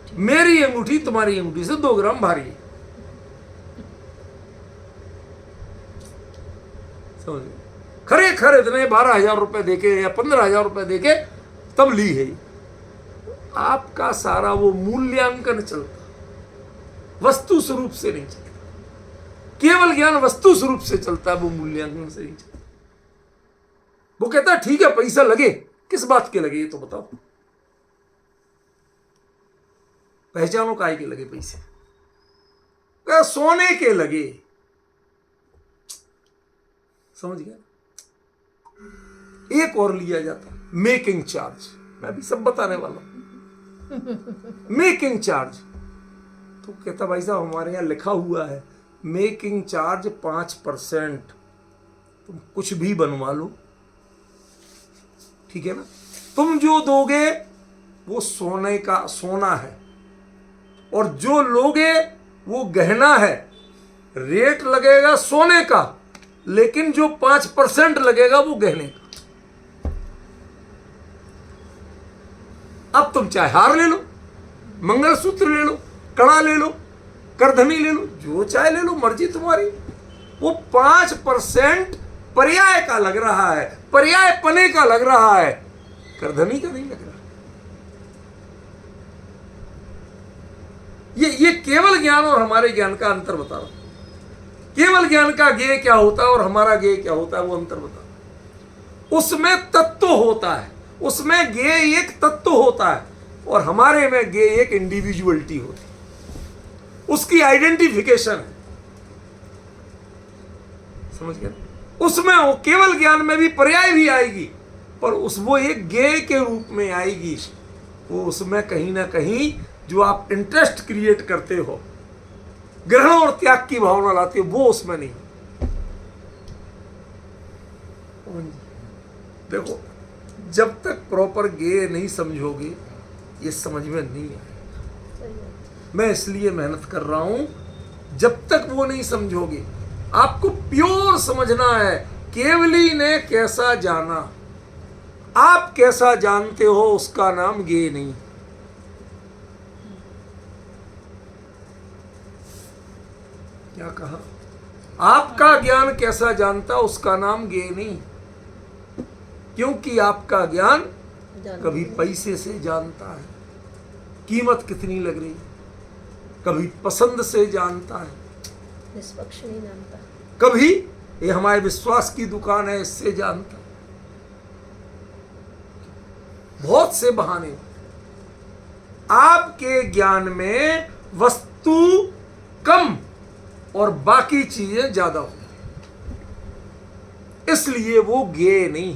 मेरी अंगूठी तुम्हारी अंगूठी से 2 ग्राम भारी है। समझ? खरे खरे इतने 12,000 रुपए देके या 15,000 रुपए देके तब ली है। आपका सारा वो मूल्यांकन चलता, वस्तु स्वरूप से नहीं चलता। केवल ज्ञान वस्तु स्वरूप से चलता है, वो मूल्यांकन से नहीं चलता। वो कहता है ठीक है पैसा लगे, किस बात के लगे ये तो बताओ, पहचानो काय के लगे पैसे? क्या सोने के लगे? समझ गया? एक और लिया जाता मेकिंग चार्ज, मैं भी सब बताने वाला हूं। मेकिंग चार्ज तो कहता भाई साहब हमारे यहां लिखा हुआ है मेकिंग चार्ज 5%, तुम कुछ भी बनवा लो, ठीक है ना? तुम जो दोगे वो सोने का सोना है, और जो लोगे वो गहना है। रेट लगेगा सोने का, लेकिन जो 5% लगेगा वो गहने का। अब तुम चाहे हार ले लो, मंगलसूत्र ले लो, कड़ा ले लो, करधनी ले लो, जो चाहे ले लो, मर्जी तुम्हारी। वो 5% पर्याय का लग रहा है, पर्याय पने का लग रहा है, करधनी का नहीं लग रहा। ये केवल ज्ञान और हमारे ज्ञान का अंतर बता रहा हूं। केवल ज्ञान का ज्ञेय क्या होता है और हमारा ज्ञेय क्या होता है, वो अंतर बता रहा हूं। उसमें तत्व होता है, उसमें ज्ञेय एक तत्व होता है और हमारे में ज्ञेय एक इंडिविजुअलिटी होती है, उसकी आइडेंटिफिकेशन है। समझ गए? उसमें वो केवल ज्ञान में भी पर्याय भी आएगी, पर वो एक ज्ञेय के रूप में आएगी। वो उसमें कहीं ना कहीं जो आप इंटरेस्ट क्रिएट करते हो, ग्रहण और त्याग की भावना लाते हो, वो उसमें नहीं। देखो, जब तक प्रॉपर ज्ञेय नहीं समझोगे ये समझ में नहीं आएगा। मैं इसलिए मेहनत कर रहा हूं, जब तक वो नहीं समझोगे। आपको प्योर समझना है, केवली ने कैसा जाना, आप कैसा जानते हो उसका नाम ज्ञेय नहीं। क्या कहा? आपका ज्ञान कैसा जानता उसका नाम ज्ञेय नहीं, क्योंकि आपका ज्ञान कभी पैसे से जानता है, कीमत कितनी लग रही, कभी पसंद से जानता है, निष्पक्ष नहीं जानता, कभी ये हमारे विश्वास की दुकान है इससे जानता। बहुत से बहाने। आपके ज्ञान में वस्तु कम और बाकी चीजें ज्यादा हो, इसलिए वो ज्ञेय नहीं।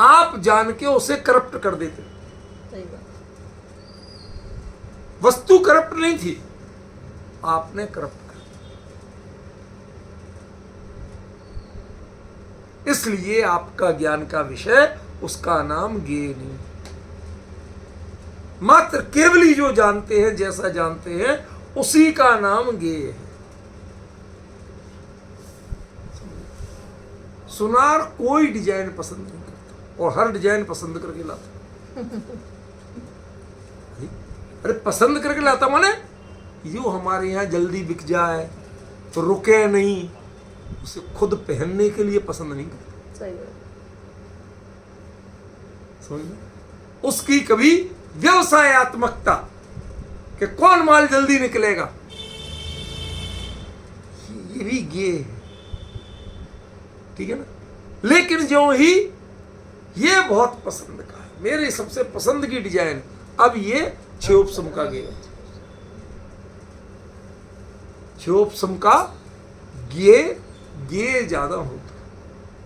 आप जान के उसे करप्ट कर देते। सही बात। वस्तु करप्ट नहीं थी, आपने करप्ट कर, इसलिए आपका ज्ञान का विषय, उसका नाम ज्ञेय नहीं। मात्र केवली जो जानते हैं, जैसा जानते हैं, उसी का नाम ज्ञेय है। सुनार कोई डिजाइन पसंद नहीं करता और हर डिजाइन पसंद करके लाता। अरे पसंद करके लाता माने जो हमारे यहाँ जल्दी बिक जाए तो रुके नहीं, उसे खुद पहनने के लिए पसंद नहीं करता। सही बात। समझ? उसकी कभी व्यवसायत्मकता कि कौन माल जल्दी निकलेगा, ये भी ज्ञेय है। ठीक है ना? लेकिन जो ही ये बहुत पसंद का है, मेरी सबसे पसंद की डिजाइन, अब ये क्षोभसम का ज्ञेय, क्षोभसम का ज्ञेय ज्यादा होता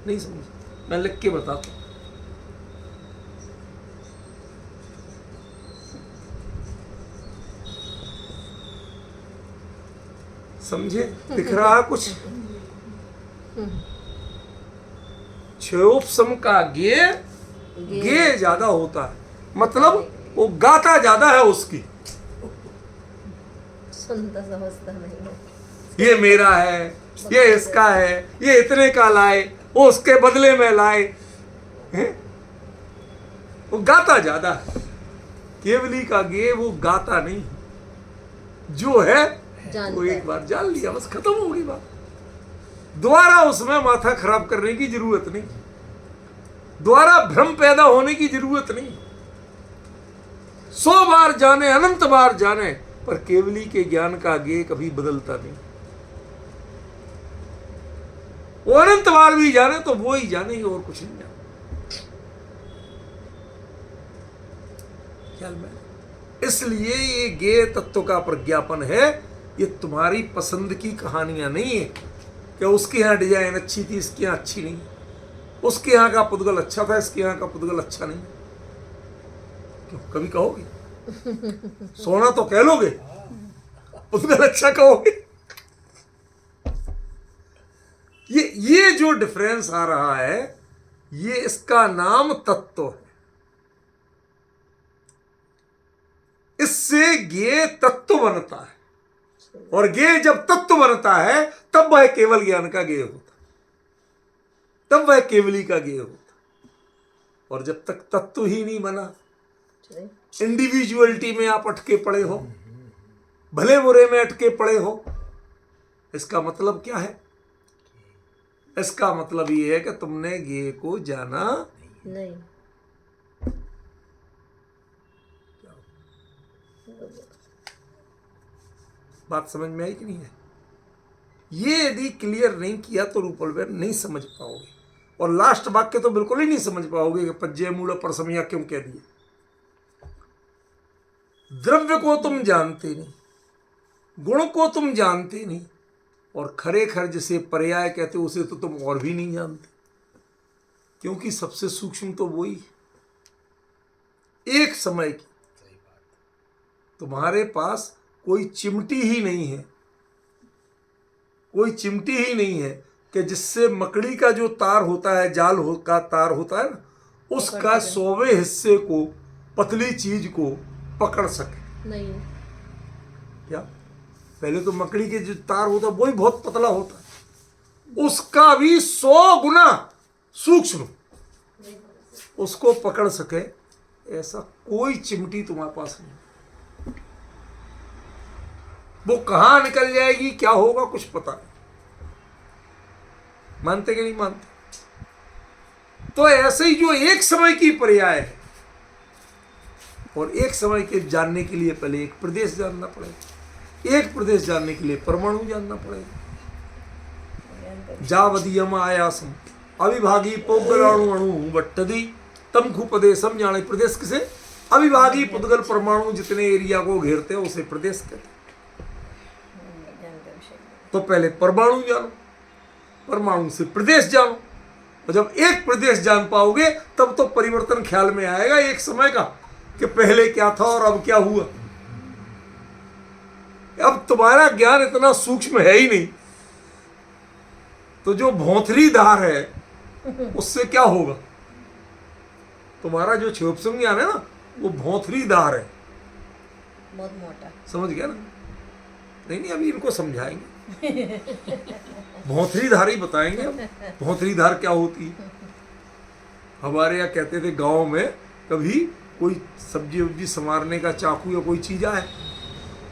नहीं। समझ? मैं लिख के बताता हूं। समझे? दिख रहा है कुछ? क्षोभसम का ज्ञेय ज्यादा होता है, मतलब वो गाता ज्यादा है उसकी, सुनता समझता नहीं है। ये मेरा है, ये इसका है, ये इतने का लाए, वो उसके बदले में लाए, वो गाता ज्यादा है। केवली का ज्ञेय वो गाता नहीं, जो है वो एक बार जान लिया, बस खत्म हो गई बात। दोबारा उसमें माथा खराब करने की जरूरत नहीं, दोबारा भ्रम पैदा होने की जरूरत नहीं। 100 बार जाने, अनंत बार जाने, पर केवली के ज्ञान का ज्ञेय कभी बदलता नहीं। वो अनंत बार भी जाने तो वो ही जानेंगे और कुछ नहीं जाने। ख्याल में? इसलिए ये ज्ञेय तत्व का प्रज्ञापन है। ये तुम्हारी पसंद की कहानियां नहीं है कि उसके यहाँ डिजाइन अच्छी थी, इसके यहाँ अच्छी नहीं, उसके यहाँ का पुद्गल अच्छा था, इसके यहाँ का पुद्गल अच्छा नहीं। क्यों कभी कहोगे? सोना तो कह लोगे, पुद्गल अच्छा कहोगे? ये जो डिफरेंस आ रहा है, ये इसका नाम तत्व है। इससे ज्ञेय तत्व बनता है, और ज्ञेय जब तत्व बनता है तब वह केवल ज्ञान का ज्ञेय होता, तब वह केवली का ज्ञेय होता। और जब तक तत्व ही नहीं बना, इंडिविजुअलिटी में आप अटके पड़े हो, भले बुरे में अटके पड़े हो, इसका मतलब क्या है? इसका मतलब ये है कि तुमने ज्ञेय को जाना नहीं। बात समझ में आई कि नहीं है? ये यदि क्लियर नहीं किया तो रूपलवेर नहीं समझ पाओगे, और लास्ट वाक्य तो बिल्कुल ही नहीं समझ पाओगे कि पज्जे मूल परसमिया क्यों कह दिया। द्रव्य को तुम जानते नहीं, गुण को तुम जानते नहीं, और खरे खर जिसे पर्याय कहते हो उसे तो तुम और भी नहीं जानते, क्योंकि सबसे सूक्ष्म तो वही है। एक समय की तुम्हारे पास कोई चिमटी ही नहीं है, कोई चिमटी ही नहीं है कि जिससे मकड़ी का जो तार होता है, का तार होता है ना, उसका 100वें हिस्से को, पतली चीज को पकड़ सके। नहीं। क्या? पहले तो मकड़ी के जो तार होता है वही बहुत पतला होता है, उसका भी 100 गुना सूक्ष्म उसको पकड़ सके, ऐसा कोई चिमटी तुम्हारे पास नहीं। वो कहां निकल जाएगी, क्या होगा, कुछ पता नहीं। मानते कि नहीं मानते? तो ऐसे ही जो एक समय की पर्याय है, और एक समय के जानने के लिए पहले एक प्रदेश जानना पड़ेगा, एक प्रदेश जानने के लिए परमाणु जानना पड़ेगा। जावदीयम आयासम अविभागी पोगलाणु अणु वट्टदी तम खुपदेशम जाने। प्रदेश किसे? अविभागी पुद्गल परमाणु जितने एरिया को घेरते हैं उसे प्रदेश कहते हैं। तो पहले परमाणु जानो, परमाणु से प्रदेश जानो, और जब एक प्रदेश जान पाओगे तब तो परिवर्तन ख्याल में आएगा एक समय का, कि पहले क्या था और अब क्या हुआ। अब तुम्हारा ज्ञान इतना सूक्ष्म है ही नहीं, तो जो भौंथली धार है उससे क्या होगा? तुम्हारा जो क्षोभसम ज्ञान है ना, वो भौंथली धार है, बहुत मोटा। समझ गया ना? नहीं, अभी इनको समझाएंगे, भौंथली धार ही बताएंगे। अब भौंथली धार क्या होती है? हमारे यहाँ कहते थे गांव में, कभी कोई सब्जी वब्जी संवारने का चाकू या कोई चीज आए,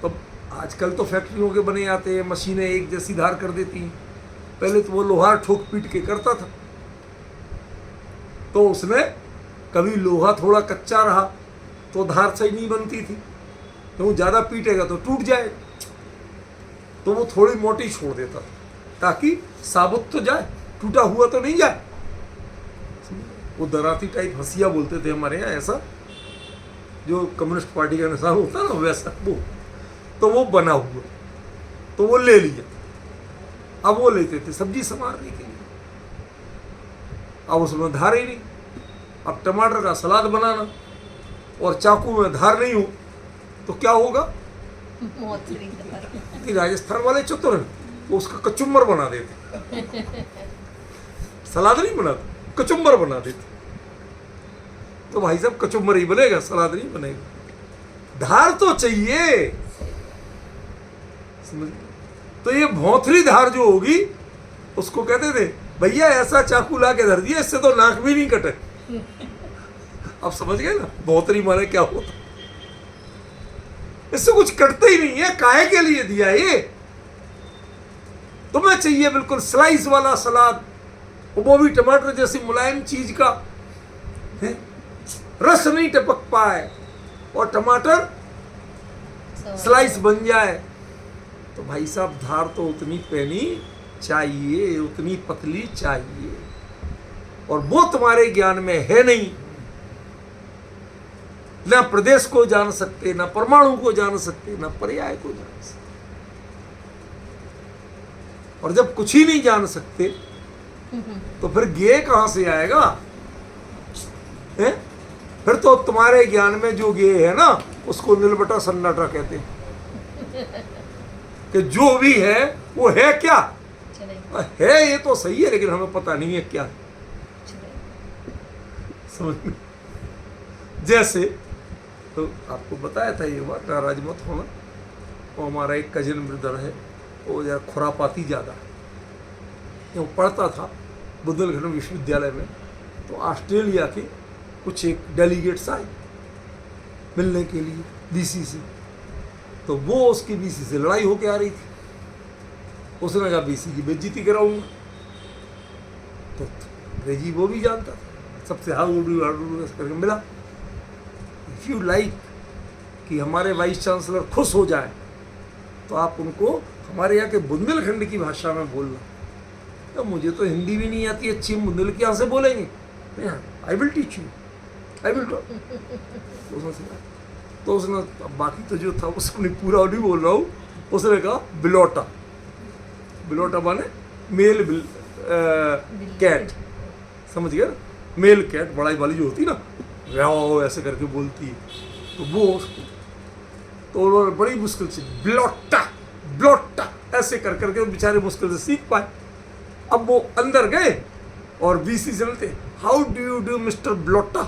तो आजकल तो फैक्ट्रियों के बने आते हैं, मशीनें एक जैसी धार कर देती हैं। पहले तो वो लोहार ठोक पीट के करता था, तो उसमें कभी लोहा थोड़ा कच्चा रहा तो धार सही नहीं बनती थी, तो वो ज्यादा पीटेगा तो टूट जाएगा, तो वो थोड़ी मोटी छोड़ देता था ताकि साबुत तो जाए, टूटा हुआ तो नहीं जाए। वो दराती टाइप हंसिया बोलते थे हमारे यहाँ, ऐसा जो कम्युनिस्ट पार्टी का निशान होता है ना, वैसा वो, तो वो बना हुआ, तो वो ले लिया। अब वो लेते थे सब्जी संवारने के लिए, अब उसमें धार ही नहीं। अब टमाटर का सलाद बनाना और चाकू में धार नहीं हो तो क्या होगा? कि राजस्थान वाले चतुर हैं, वो उसका कचुम्बर बना देते, सलाद नहीं बनाते, कचुम्बर बना देते। तो भाई साहब कचुम्बर ही बनेगा, सलाद नहीं बनेगा, धार तो चाहिए, समझ? तो ये भौंथली धार जो होगी उसको कहते थे भैया ऐसा चाकू ला के धर दिया, इससे तो नाक भी नहीं कटे। अब समझ गए ना भौंथली माने क्या होता? इससे कुछ कटते ही नहीं है, काहे के लिए दिया ये? तुम्हें चाहिए बिल्कुल स्लाइस वाला सलाद, वो भी टमाटर जैसी मुलायम चीज का है? रस नहीं टपक पाए और टमाटर स्लाइस बन जाए, तो भाई साहब धार तो उतनी पैनी चाहिए, उतनी पतली चाहिए, और वो तुम्हारे ज्ञान में है नहीं। ना प्रदेश को जान सकते, ना परमाणु को जान सकते, ना पर्याय को जान सकते। और जब कुछ ही नहीं जान सकते तो फिर ज्ञेय कहां से आएगा? है? फिर तो तुम्हारे ज्ञान में जो ज्ञेय है ना, उसको नीलबटा सन्नाटा कहते हैं, कि जो भी है वो है क्या? है ये तो सही है, लेकिन हमें पता नहीं है क्या। समझ में? जैसे तो आपको बताया था ये बात, नाराज मत होना। वो हमारा एक कजिन ब्रदर है, वो यार खुरापाती ज़्यादा है। वो पढ़ता था बुंदेलखंड विश्वविद्यालय में, तो ऑस्ट्रेलिया के कुछ एक डेलीगेट्स आए मिलने के लिए बीसी से, तो वो उसकी बीसी से लड़ाई होके आ रही थी। उसने कहा बीसी की बेइज्जती कराऊंगा, तो अंग्रेजी वो भी जानता था, सबसे करके मिला। इफ यू लाइक कि हमारे वाइस चांसलर खुश हो जाए तो आप उनको हमारे यहाँ के बुंदेलखंड की भाषा में बोलना। तो मुझे तो हिंदी भी नहीं आती अच्छी, बुंदेल के यहाँ से बोलेंगे, I will teach you, I will talk. उसने सिखाया। तो उसने, अब बाकी तो जो था उसको नहीं, पूरा नहीं बोल रहा हूँ, उसने कहा बिलोटा। बिलोटा माने मेल कैट, समझ गया ना, मेल कैट बड़ाई वाली जो होती है ना, व्याओ ऐसे करके बोलती है, तो वो उसको, तो उन्होंने बड़ी मुश्किल से ब्लोटा ब्लोटा ऐसे कर करके बेचारे मुश्किल से सीख पाए। अब वो अंदर गए और बीसी चलते, how do you do mister ब्लोटा।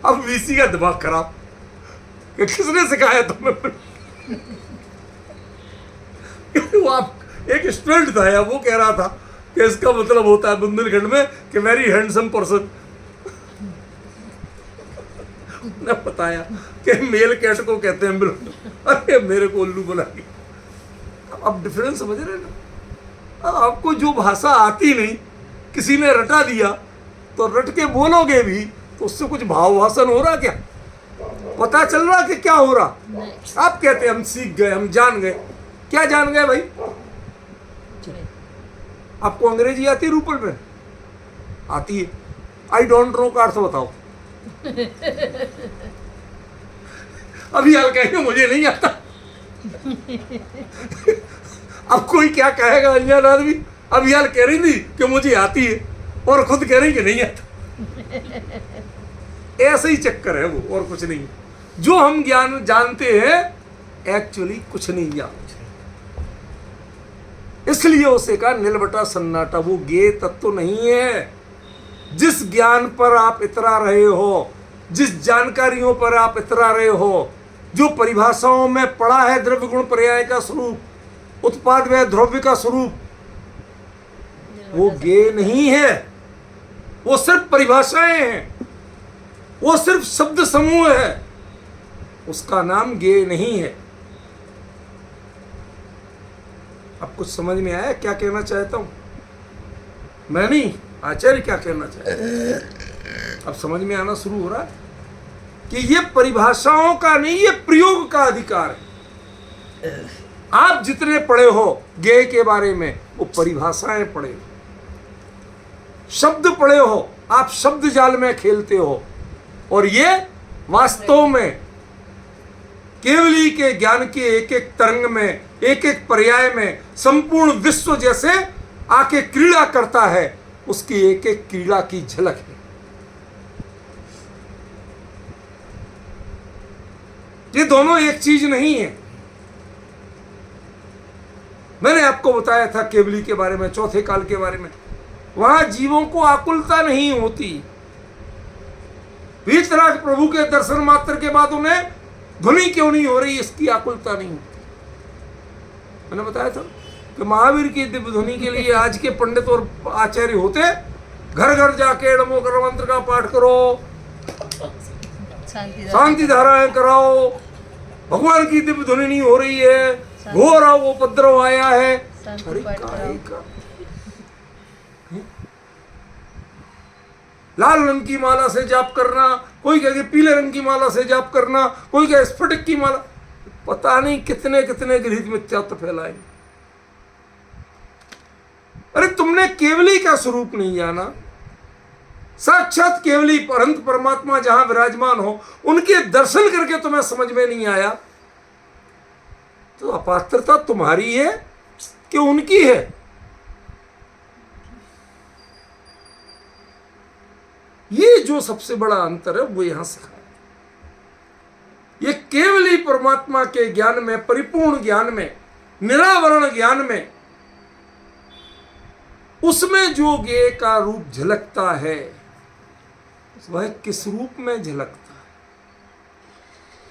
अब वीसी का दिमाग खराब कि किसने सिखाया तुम्हें। वो आप एक स्टूडेंट था या वो कह रहा था कि इसका मतलब होता है बुंदेलखंड में कि वेरी हैंडसम पर्सन। ने बताया कि मेल कैट को कहते हैं बिल्कुल। अरे मेरे को उल्लू बना के। अब डिफरेंस समझ रहे ना। आपको जो भाषा आती नहीं, किसी ने रटा दिया, तो रट के बोलोगे भी तो उससे कुछ भाव भाषण हो रहा क्या, पता चल रहा कि क्या हो रहा। आप कहते हम सीख गए, हम जान गए। क्या जान गए भाई? आपको अंग्रेजी आती है रूपल में? आती है। आई डोंट नो का अर्थ बताओ। अभी हाल कहेंगे मुझे नहीं आता। अब कोई क्या कहेगा अनजान आदमी। अभी हाल कह रही थी कि मुझे आती है और खुद कह रही कि नहीं आता। ऐसे ही चक्कर है वो, और कुछ नहीं। जो हम ज्ञान जानते हैं एक्चुअली कुछ नहीं जानते, इसलिए उसे कहा नीलबटा सन्नाटा। वो ज्ञेय तत्व नहीं है। जिस ज्ञान पर आप इतरा रहे हो, जिस जानकारियों पर आप इतरा रहे हो, जो परिभाषाओं में पढ़ा है द्रव्य गुण पर्याय का स्वरूप, उत्पाद व द्रव्य का स्वरूप, वो ज्ञेय नहीं है। वो सिर्फ परिभाषाएं हैं, वो सिर्फ शब्द समूह है, उसका नाम ज्ञेय नहीं है। अब कुछ समझ में आया क्या कहना चाहता हूं मैं? नहीं, आचार्य क्या कहना चाहते। अब समझ में आना शुरू हो रहा है कि ये परिभाषाओं का नहीं, ये प्रयोग का अधिकार है। आप जितने पढ़े हो ज्ञेय के बारे में, वो परिभाषाएं पढ़े हो, शब्द पढ़े हो, आप शब्द जाल में खेलते हो। और ये वास्तव में केवली के ज्ञान के एक एक तरंग में, एक एक पर्याय में संपूर्ण विश्व जैसे आके क्रीड़ा करता है, उसकी एक एक क्रीड़ा की झलक है। ये दोनों एक चीज नहीं है। मैंने आपको बताया था केवली के बारे में, चौथे काल के बारे में। वहां जीवों को आकुलता नहीं होती। वीतराग प्रभु के दर्शन मात्र के बाद उन्हें ध्वनि क्यों नहीं हो रही, इसकी आकुलता नहीं होती। मैंने बताया था कि महावीर की दिव्य ध्वनि के लिए आज के पंडित और आचार्य होते, घर घर जाके नमो कर मंत्र का पाठ करो, शांति धाराएं कराओ, भगवान की दिव्य ध्वनि नहीं हो रही है, घोर उपद्रव आया है। अरे का लाल रंग की माला से जाप करना, कोई कहे पीले रंग की माला से जाप करना, कोई कहे स्फटिक की माला, पता नहीं कितने कितने गृहित मिथ्यात्व फैलाए। अरे तुमने केवली का स्वरूप नहीं जाना। साक्षात केवली परंत परमात्मा जहां विराजमान हो, उनके दर्शन करके तुम्हें समझ में नहीं आया, तो अपात्रता तुम्हारी है कि उनकी है? ये जो सबसे बड़ा अंतर है वो यहां सिखाया। ये केवली परमात्मा के ज्ञान में, परिपूर्ण ज्ञान में, निरावरण ज्ञान में, उसमें जो ज्ञेय का रूप झलकता है, वह किस रूप में झलकता है?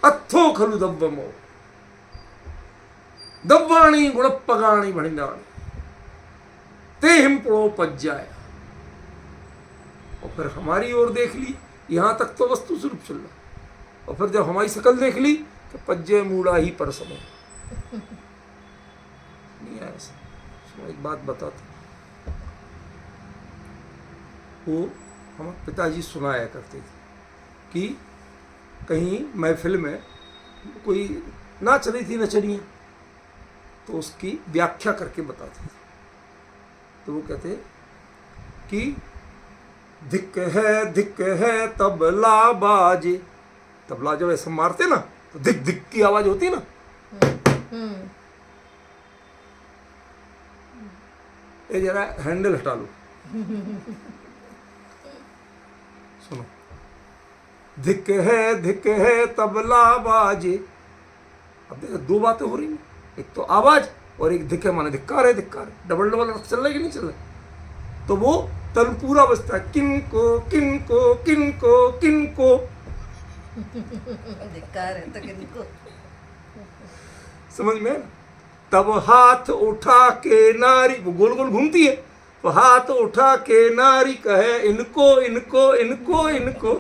अत्थो खलु दब्बमो दब्बाणी गुणपगाणी भणिदाणी ते हिम प्रोपज्जाया। और फिर हमारी ओर देख ली, यहां तक तो वस्तु स्वरूप चल रहा, और फिर जब हमारी शकल देख ली तो पज्जे मूड़ा ही पर समय नहीं आया। ऐसा एक बात बताता, वो हमारे पिताजी सुनाया करते थे कि कहीं महफिल में कोई नाच रही थी नचनियाँ, तो उसकी व्याख्या करके बताते थे। तो वो कहते कि धिक है तबला बाजे। तबला जब ऐसे मारते ना तो धिक धिक की आवाज होती ना। ये जरा हैंडल हटा लो, सुनो। धिक है तबला बाजे। अब देखो दो बातें हो रही हैं, एक तो आवाज और एक धिक है माने धिक्कार है, धिक्कार है। डबल डबल अर्थ चल रहा है कि नहीं चल रहा है? तो वो तन पूरा बजता है, किनको किनको किनको किनको। धिक्कार है तो किनको। समझ में? तब हाथ उठा के नारी, वो गोल गोल घूमती है, तो हाथ उठा के नारी कहे इनको इनको इनको इनको।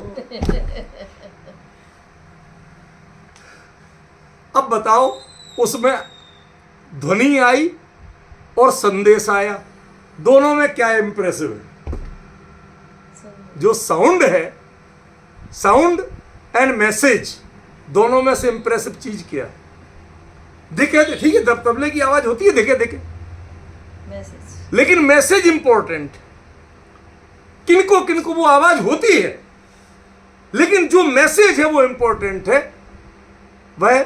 अब बताओ, उसमें ध्वनि आई और संदेश आया, दोनों में क्या इंप्रेसिव है? जो साउंड है, साउंड एंड मैसेज, दोनों में से इंप्रेसिव चीज क्या है? दिखे ठीक है, तबले की आवाज होती है, दिखे मैसेज, लेकिन मैसेज इंपॉर्टेंट। किनको किनको वो आवाज होती है, लेकिन जो मैसेज है वो इंपॉर्टेंट है, वह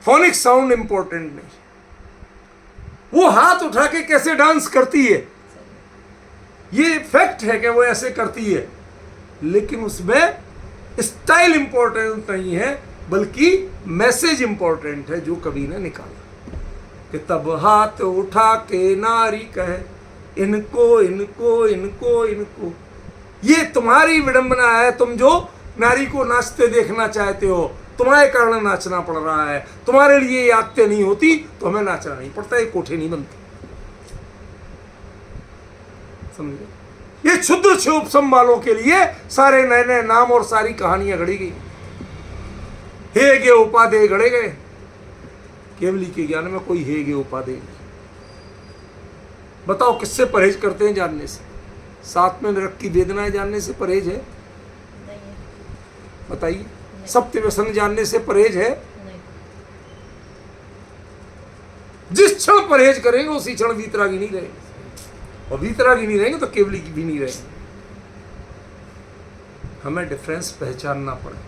फोनिक साउंड इंपॉर्टेंट नहीं। वो हाथ उठा के कैसे डांस करती है, ये फैक्ट है कि वो ऐसे करती है, लेकिन उसमें स्टाइल इंपॉर्टेंट नहीं है, बल्कि मैसेज इंपॉर्टेंट है जो कवि ने निकाला कि तब हाथ उठा के नारी कहे इनको इनको इनको इनको। ये तुम्हारी विडंबना है, तुम जो नारी को नाचते देखना चाहते हो, तुम्हारे कारण नाचना पड़ रहा है। तुम्हारे लिए ये आदतें नहीं होती तो हमें नाचना नहीं पड़ता, ये कोठे नहीं बनते। समझे? ये क्षुद्र क्षोभसम वालों के लिए सारे नए नए नाम और सारी कहानियां गढ़ी गई, हे गे उपाधेय गढ़े गए। केवली के ज्ञान में कोई हे गे उपाधेय नहीं। बताओ किससे परहेज करते हैं जानने से? साथ में नरक की वेदनाएं जानने से परहेज है? नहीं है। बताइए। सत्य व्यसन जानने से परहेज है? नहीं। जिस क्षण परहेज करेंगे उसी क्षण वीतरागी नहीं रहेंगे, और वीतरागी नहीं रहेंगे तो केवली की भी नहीं रहेंगे। हमें डिफरेंस पहचानना पड़ेगा,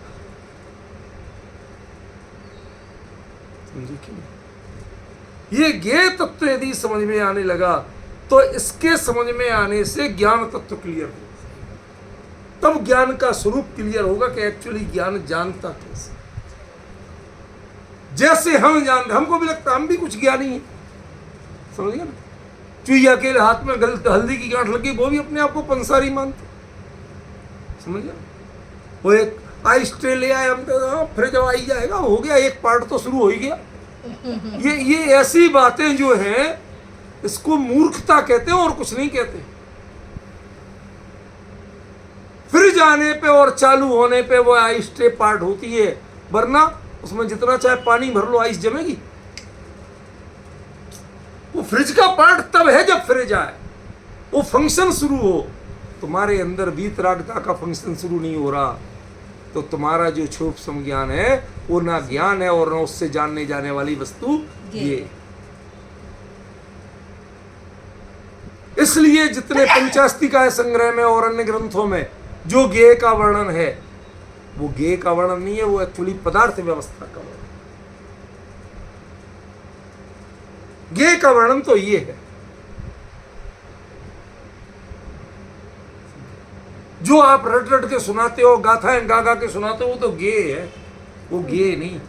समझे कि नहीं? ये ज्ञेय तत्व यदि समझ में आने लगा तो इसके समझ में आने से ज्ञान तत्व क्लियर होगा। तब ज्ञान का स्वरूप क्लियर होगा कि एक्चुअली ज्ञान जानता कैसे। जैसे हम जानते, हमको भी लगता हम भी कुछ ज्ञानी हैं, समझ गए ना? चुईया के हाथ में हल्दी की गांठ लगी, वो भी अपने आप को पंसारी मानते, समझ गए? वो एक आइस ट्रे ले आए, हम तो फिर जब आई जाएगा हो गया, एक पार्ट तो शुरू हो ही गया। ये ऐसी बातें जो हैं, इसको मूर्खता कहते हैं और कुछ नहीं कहते। फ्रिज आने पे और चालू होने पे वो आइस ट्रे पार्ट होती है, वरना उसमें जितना चाहे पानी भर लो आइस जमेगी। वो फ्रिज का पार्ट तब है जब फ्रिज आए, वो फंक्शन शुरू हो। तुम्हारे अंदर वीतरागता का फंक्शन शुरू नहीं हो रहा तो तुम्हारा जो क्षोभ संज्ञान है वो ना ज्ञान है और ना उससे जानने जाने वाली वस्तु ये। इसलिए जितने पंचास्तिकाय संग्रह में और अन्य ग्रंथों में जो ज्ञेय का वर्णन है, वो ज्ञेय का वर्णन नहीं है, वो एक्चुअली पदार्थ व्यवस्था का वर्णन। ज्ञेय का वर्णन तो ये है जो आप रट रट के सुनाते हो, गाथाएं गा गा के सुनाते हो, वो तो ज्ञेय है, वो ज्ञेय नहीं।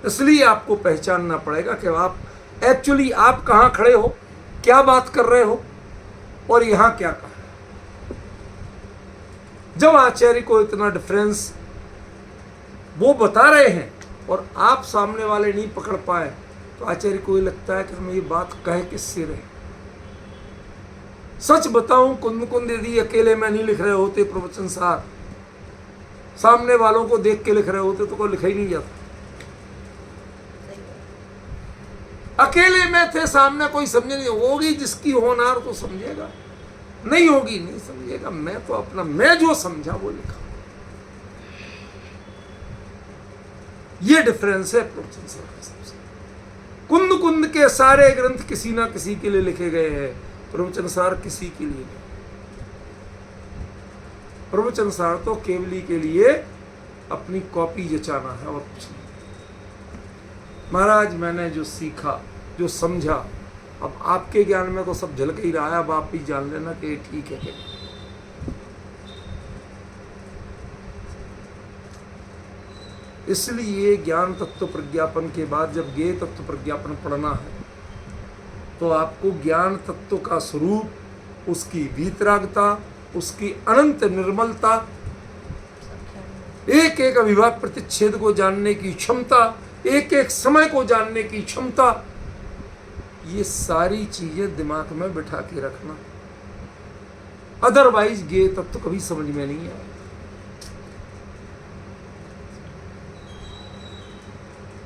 इसलिए आपको पहचानना पड़ेगा कि आप एक्चुअली आप कहां खड़े हो, क्या बात कर रहे हो और यहां क्या कहा। जब आचार्य को इतना डिफरेंस वो बता रहे हैं और आप सामने वाले नहीं पकड़ पाए तो आचार्य को ये लगता है कि हम ये बात कह किससे रहे। सच बताऊं, कुंद कुंद यदि अकेले में नहीं लिख रहे होते प्रवचन सार, सामने वालों को देख के लिख रहे होते तो कोई लिखा ही नहीं जाता। अकेले में थे, सामने कोई समझे नहीं, होगी जिसकी होनार तो समझेगा, नहीं होगी नहीं समझेगा। मैं तो अपना, मैं जो समझा वो लिखा। ये डिफरेंस है प्रवचन सार का सबसे। कुंद कुंद के सारे ग्रंथ किसी ना किसी के लिए लिखे गए हैं, प्रवचन सार किसी के लिए नहीं। प्रवचन सार तो केवली के लिए अपनी कॉपी जचाना है और कुछ नहीं। महाराज मैंने जो सीखा, जो समझा, अब आपके ज्ञान में तो सब झलक ही रहा है, अब आप भी जान लेना कि ये ठीक है कि नहीं। इसलिए ज्ञान तत्व प्रज्ञापन के बाद जब ज्ञेय तत्व प्रज्ञापन पढ़ना है तो आपको ज्ञान तत्व का स्वरूप, उसकी वीतरागता, उसकी अनंत निर्मलता, एक एक अविभाग प्रतिच्छेद को जानने की क्षमता, एक एक समय को जानने की क्षमता, ये सारी चीजें दिमाग में बिठा के रखना। अदरवाइज ज्ञेय तत्व कभी समझ में नहीं आए।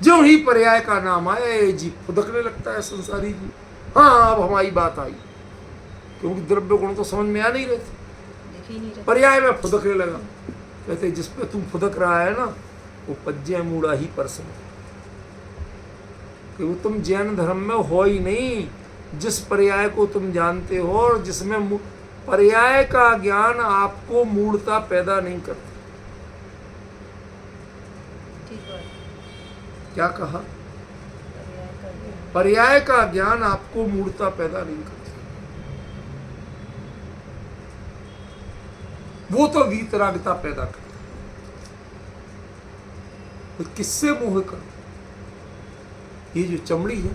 जो ही पर्याय का नाम आया ये जी फुदकने लगता है संसारी जी। हाँ अब हमारी बात आई, क्योंकि द्रव्य गुण तो समझ में आ नहीं रहे थे, दिख ही नहीं रहा। पर्याय में फुदकने लगा। कहते जिस पे तुम फुदक रहा है ना वो पज्जे मूड़ा ही परसम, कि वो तुम जैन धर्म में हो ही नहीं। जिस पर्याय को तुम जानते हो और जिसमें पर्याय का ज्ञान आपको मूढ़ता पैदा नहीं करता। ठीक है। क्या कहा? पर्याय का ज्ञान। पर्याय का ज्ञान आपको मूढ़ता पैदा नहीं करता, वो तो वीतरागता पैदा करता। तो किससे मोह कर? ये जो चमड़ी है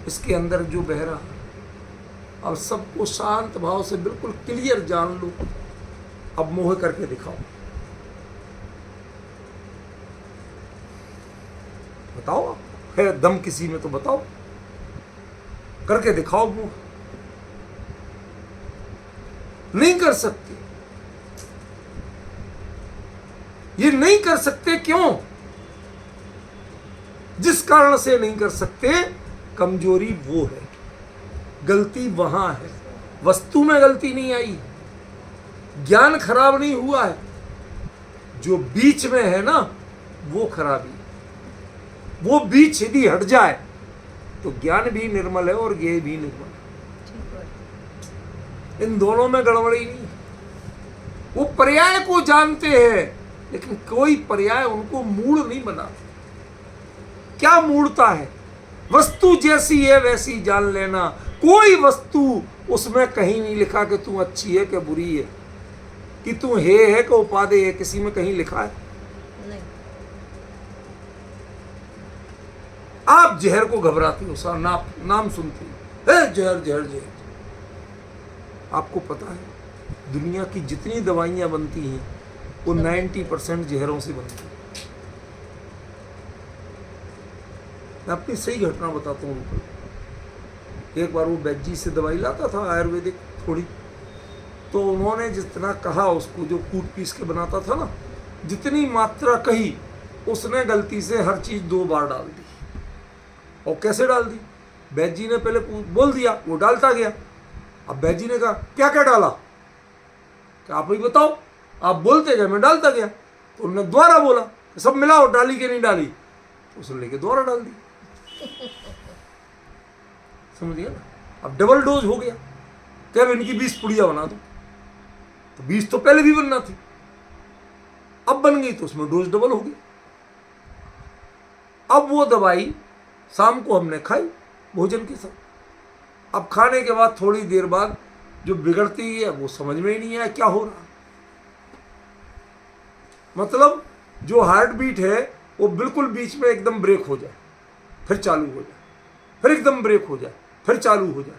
इसके अंदर जो बह रहा है, अब सबको शांत भाव से बिल्कुल क्लियर जान लो। अब मोह करके दिखाओ, बताओ है दम किसी में तो बताओ, करके दिखाओ। मोह नहीं कर सकते, ये नहीं कर सकते। क्यों? जिस कारण से नहीं कर सकते, कमजोरी वो है, गलती वहां है। वस्तु में गलती नहीं आई, ज्ञान खराब नहीं हुआ है, जो बीच में है ना वो खराबी। वो बीच यदि हट जाए तो ज्ञान भी निर्मल है और ज्ञेय भी निर्मल है। ठीक है। इन दोनों में गड़बड़ी नहीं है। वो पर्याय को जानते हैं लेकिन कोई पर्याय उनको मूल नहीं बनाता। क्या मूलता है? वस्तु जैसी है वैसी जान लेना। कोई वस्तु उसमें कहीं नहीं लिखा कि तू अच्छी है कि बुरी है, कि तू है कि उपादेय है, किसी में कहीं लिखा है? नहीं। आप जहर को घबराती हो, सा नाम सुनती हो, जहर जहर जहर। आपको पता है दुनिया की जितनी दवाइयां बनती हैं वो 90% जहरों से बनती है। मैं अपनी सही घटना बताता हूँ उनको। एक बार वो बैजी से दवाई लाता था आयुर्वेदिक थोड़ी, तो उन्होंने जितना कहा उसको, जो कूट पीस के बनाता था ना, जितनी मात्रा कही उसने गलती से हर चीज़ 2 बार डाल दी। और कैसे डाल दी? बैजी ने पहले बोल दिया, वो डालता गया। अब बैजी ने कहा क्या क्या डाला, क्या आप ही बताओ। आप बोलते गए, मैं डालता गया। तो उन्होंने दोबारा बोला सब मिलाओ, डाली कि नहीं डाली। तो उसने लेके दोबारा डाल दी। समझ गया ना? अब डबल डोज हो गया। क्या अब इनकी 20 पुड़िया बना दो, तो 20 तो पहले भी बनना थी, अब बन गई तो उसमें डोज डबल हो गई। अब वो दवाई शाम को हमने खाई भोजन के साथ। अब खाने के बाद थोड़ी देर बाद जो बिगड़ती है वो समझ में ही नहीं आया क्या हो रहा। मतलब जो हार्ट बीट है वो बिल्कुल बीच में एकदम ब्रेक हो जाए, फिर चालू हो जाए, फिर एकदम ब्रेक हो जाए, फिर चालू हो जाए।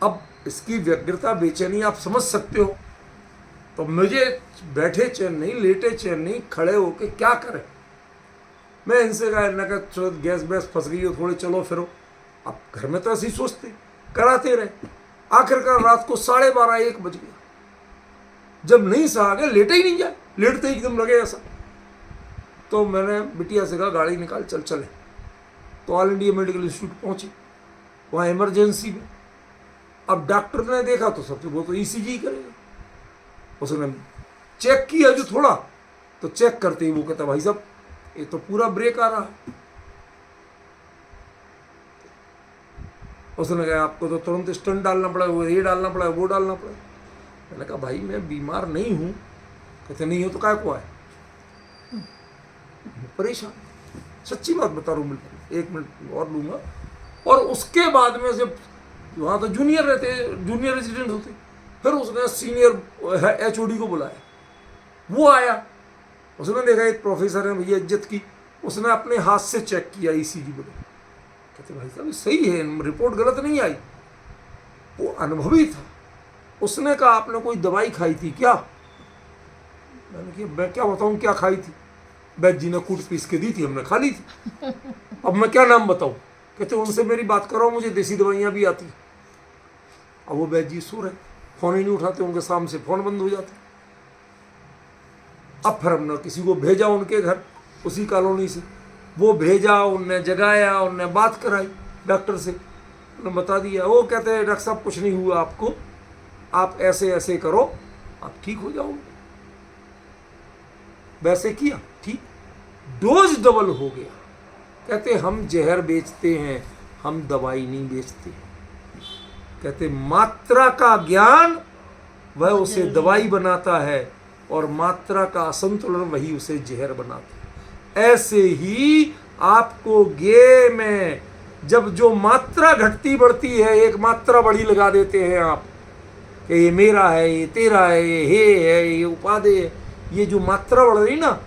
अब इसकी व्यग्रता, बेचैनी आप समझ सकते हो। तो मुझे बैठे चैन नहीं, लेटे चैन नहीं, खड़े होके क्या करें। मैं इनसे कहा गैस वैस फंस गई हो, थोड़े चलो फिरो। अब घर में तो ऐसे ही सोचते, कराते रहे। आखिरकार रात को 12:30-1 बज गया। जब नहीं सहा गया, लेटे ही नहीं जाए, लेटते ही एकदम लगे ऐसा। तो मैंने बिटिया से कहा गाड़ी निकाल, चल चले। तो ऑल इंडिया मेडिकल इंस्टीट्यूट पहुंचे, वहाँ इमरजेंसी में। अब डॉक्टर ने देखा तो सबसे वो तो ECG करेगा। उसने चेक किया जो थोड़ा, तो चेक करते ही वो कहता भाई साहब ये तो पूरा ब्रेक आ रहा है। उसने कहा आपको तो तुरंत स्टंट डालना पड़ा, वो ये डालना पड़ा, वो डालना पड़ा। मैंने कहा भाई मैं बीमार नहीं हूँ। कहते नहीं हो तो काय को आए, परेशान। सच्ची बात बता रहा हूँ, बिल्कुल 1 मिनट और लूंगा। और उसके बाद में जब वहाँ तो जूनियर रहते, जूनियर रेजिडेंट होते, फिर उसने सीनियर HOD को बुलाया, वो आया। उसने देखा एक प्रोफेसर है भैया इज्जत की, उसने अपने हाथ से चेक किया ECG बोले। कहते भाई साहब सही है, रिपोर्ट गलत नहीं आई। वो अनुभवी था, उसने कहा आपने कोई दवाई खाई थी क्या? मैंने कहा मैं क्या बताऊं क्या खाई थी, वैद्य जी ने कूट पीस के दी थी, हमने खा ली थी। अब मैं क्या नाम बताऊं? कहते उनसे मेरी बात करो, मुझे देसी दवाइयां भी आती। अब वो वैद्य जी सो रहे, फोन ही नहीं उठाते, उनके सामने से फोन बंद हो जाते। अब फिर हमने किसी को भेजा उनके घर, उसी कॉलोनी से, वो भेजा, उनने जगाया, उनने बात कराई डॉक्टर से, उन्होंने बता दिया। वो कहते हैं डॉक्टर साहब कुछ नहीं हुआ आपको, आप ऐसे ऐसे करो आप ठीक हो जाओगे। वैसे किया, ठीक, डोज डबल हो गया। कहते हम जहर बेचते हैं, हम दवाई नहीं बेचते। कहते मात्रा का ज्ञान वह उसे दवाई बनाता है, और मात्रा का असंतुलन वही उसे जहर बनाता है। ऐसे ही आपको गे में जब जो मात्रा घटती बढ़ती है, एक मात्रा बड़ी लगा देते हैं आप कि ये मेरा है, ये तेरा है, ये है, ये उपाधि है, ये जो मात्रा बढ़ रही ना,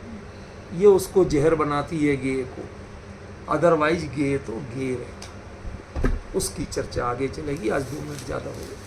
ये उसको जहर बनाती है गे को। अदरवाइज गे तो गे रहेगा। उसकी चर्चा आगे चलेगी, आज 2 मिनट ज़्यादा हो गए।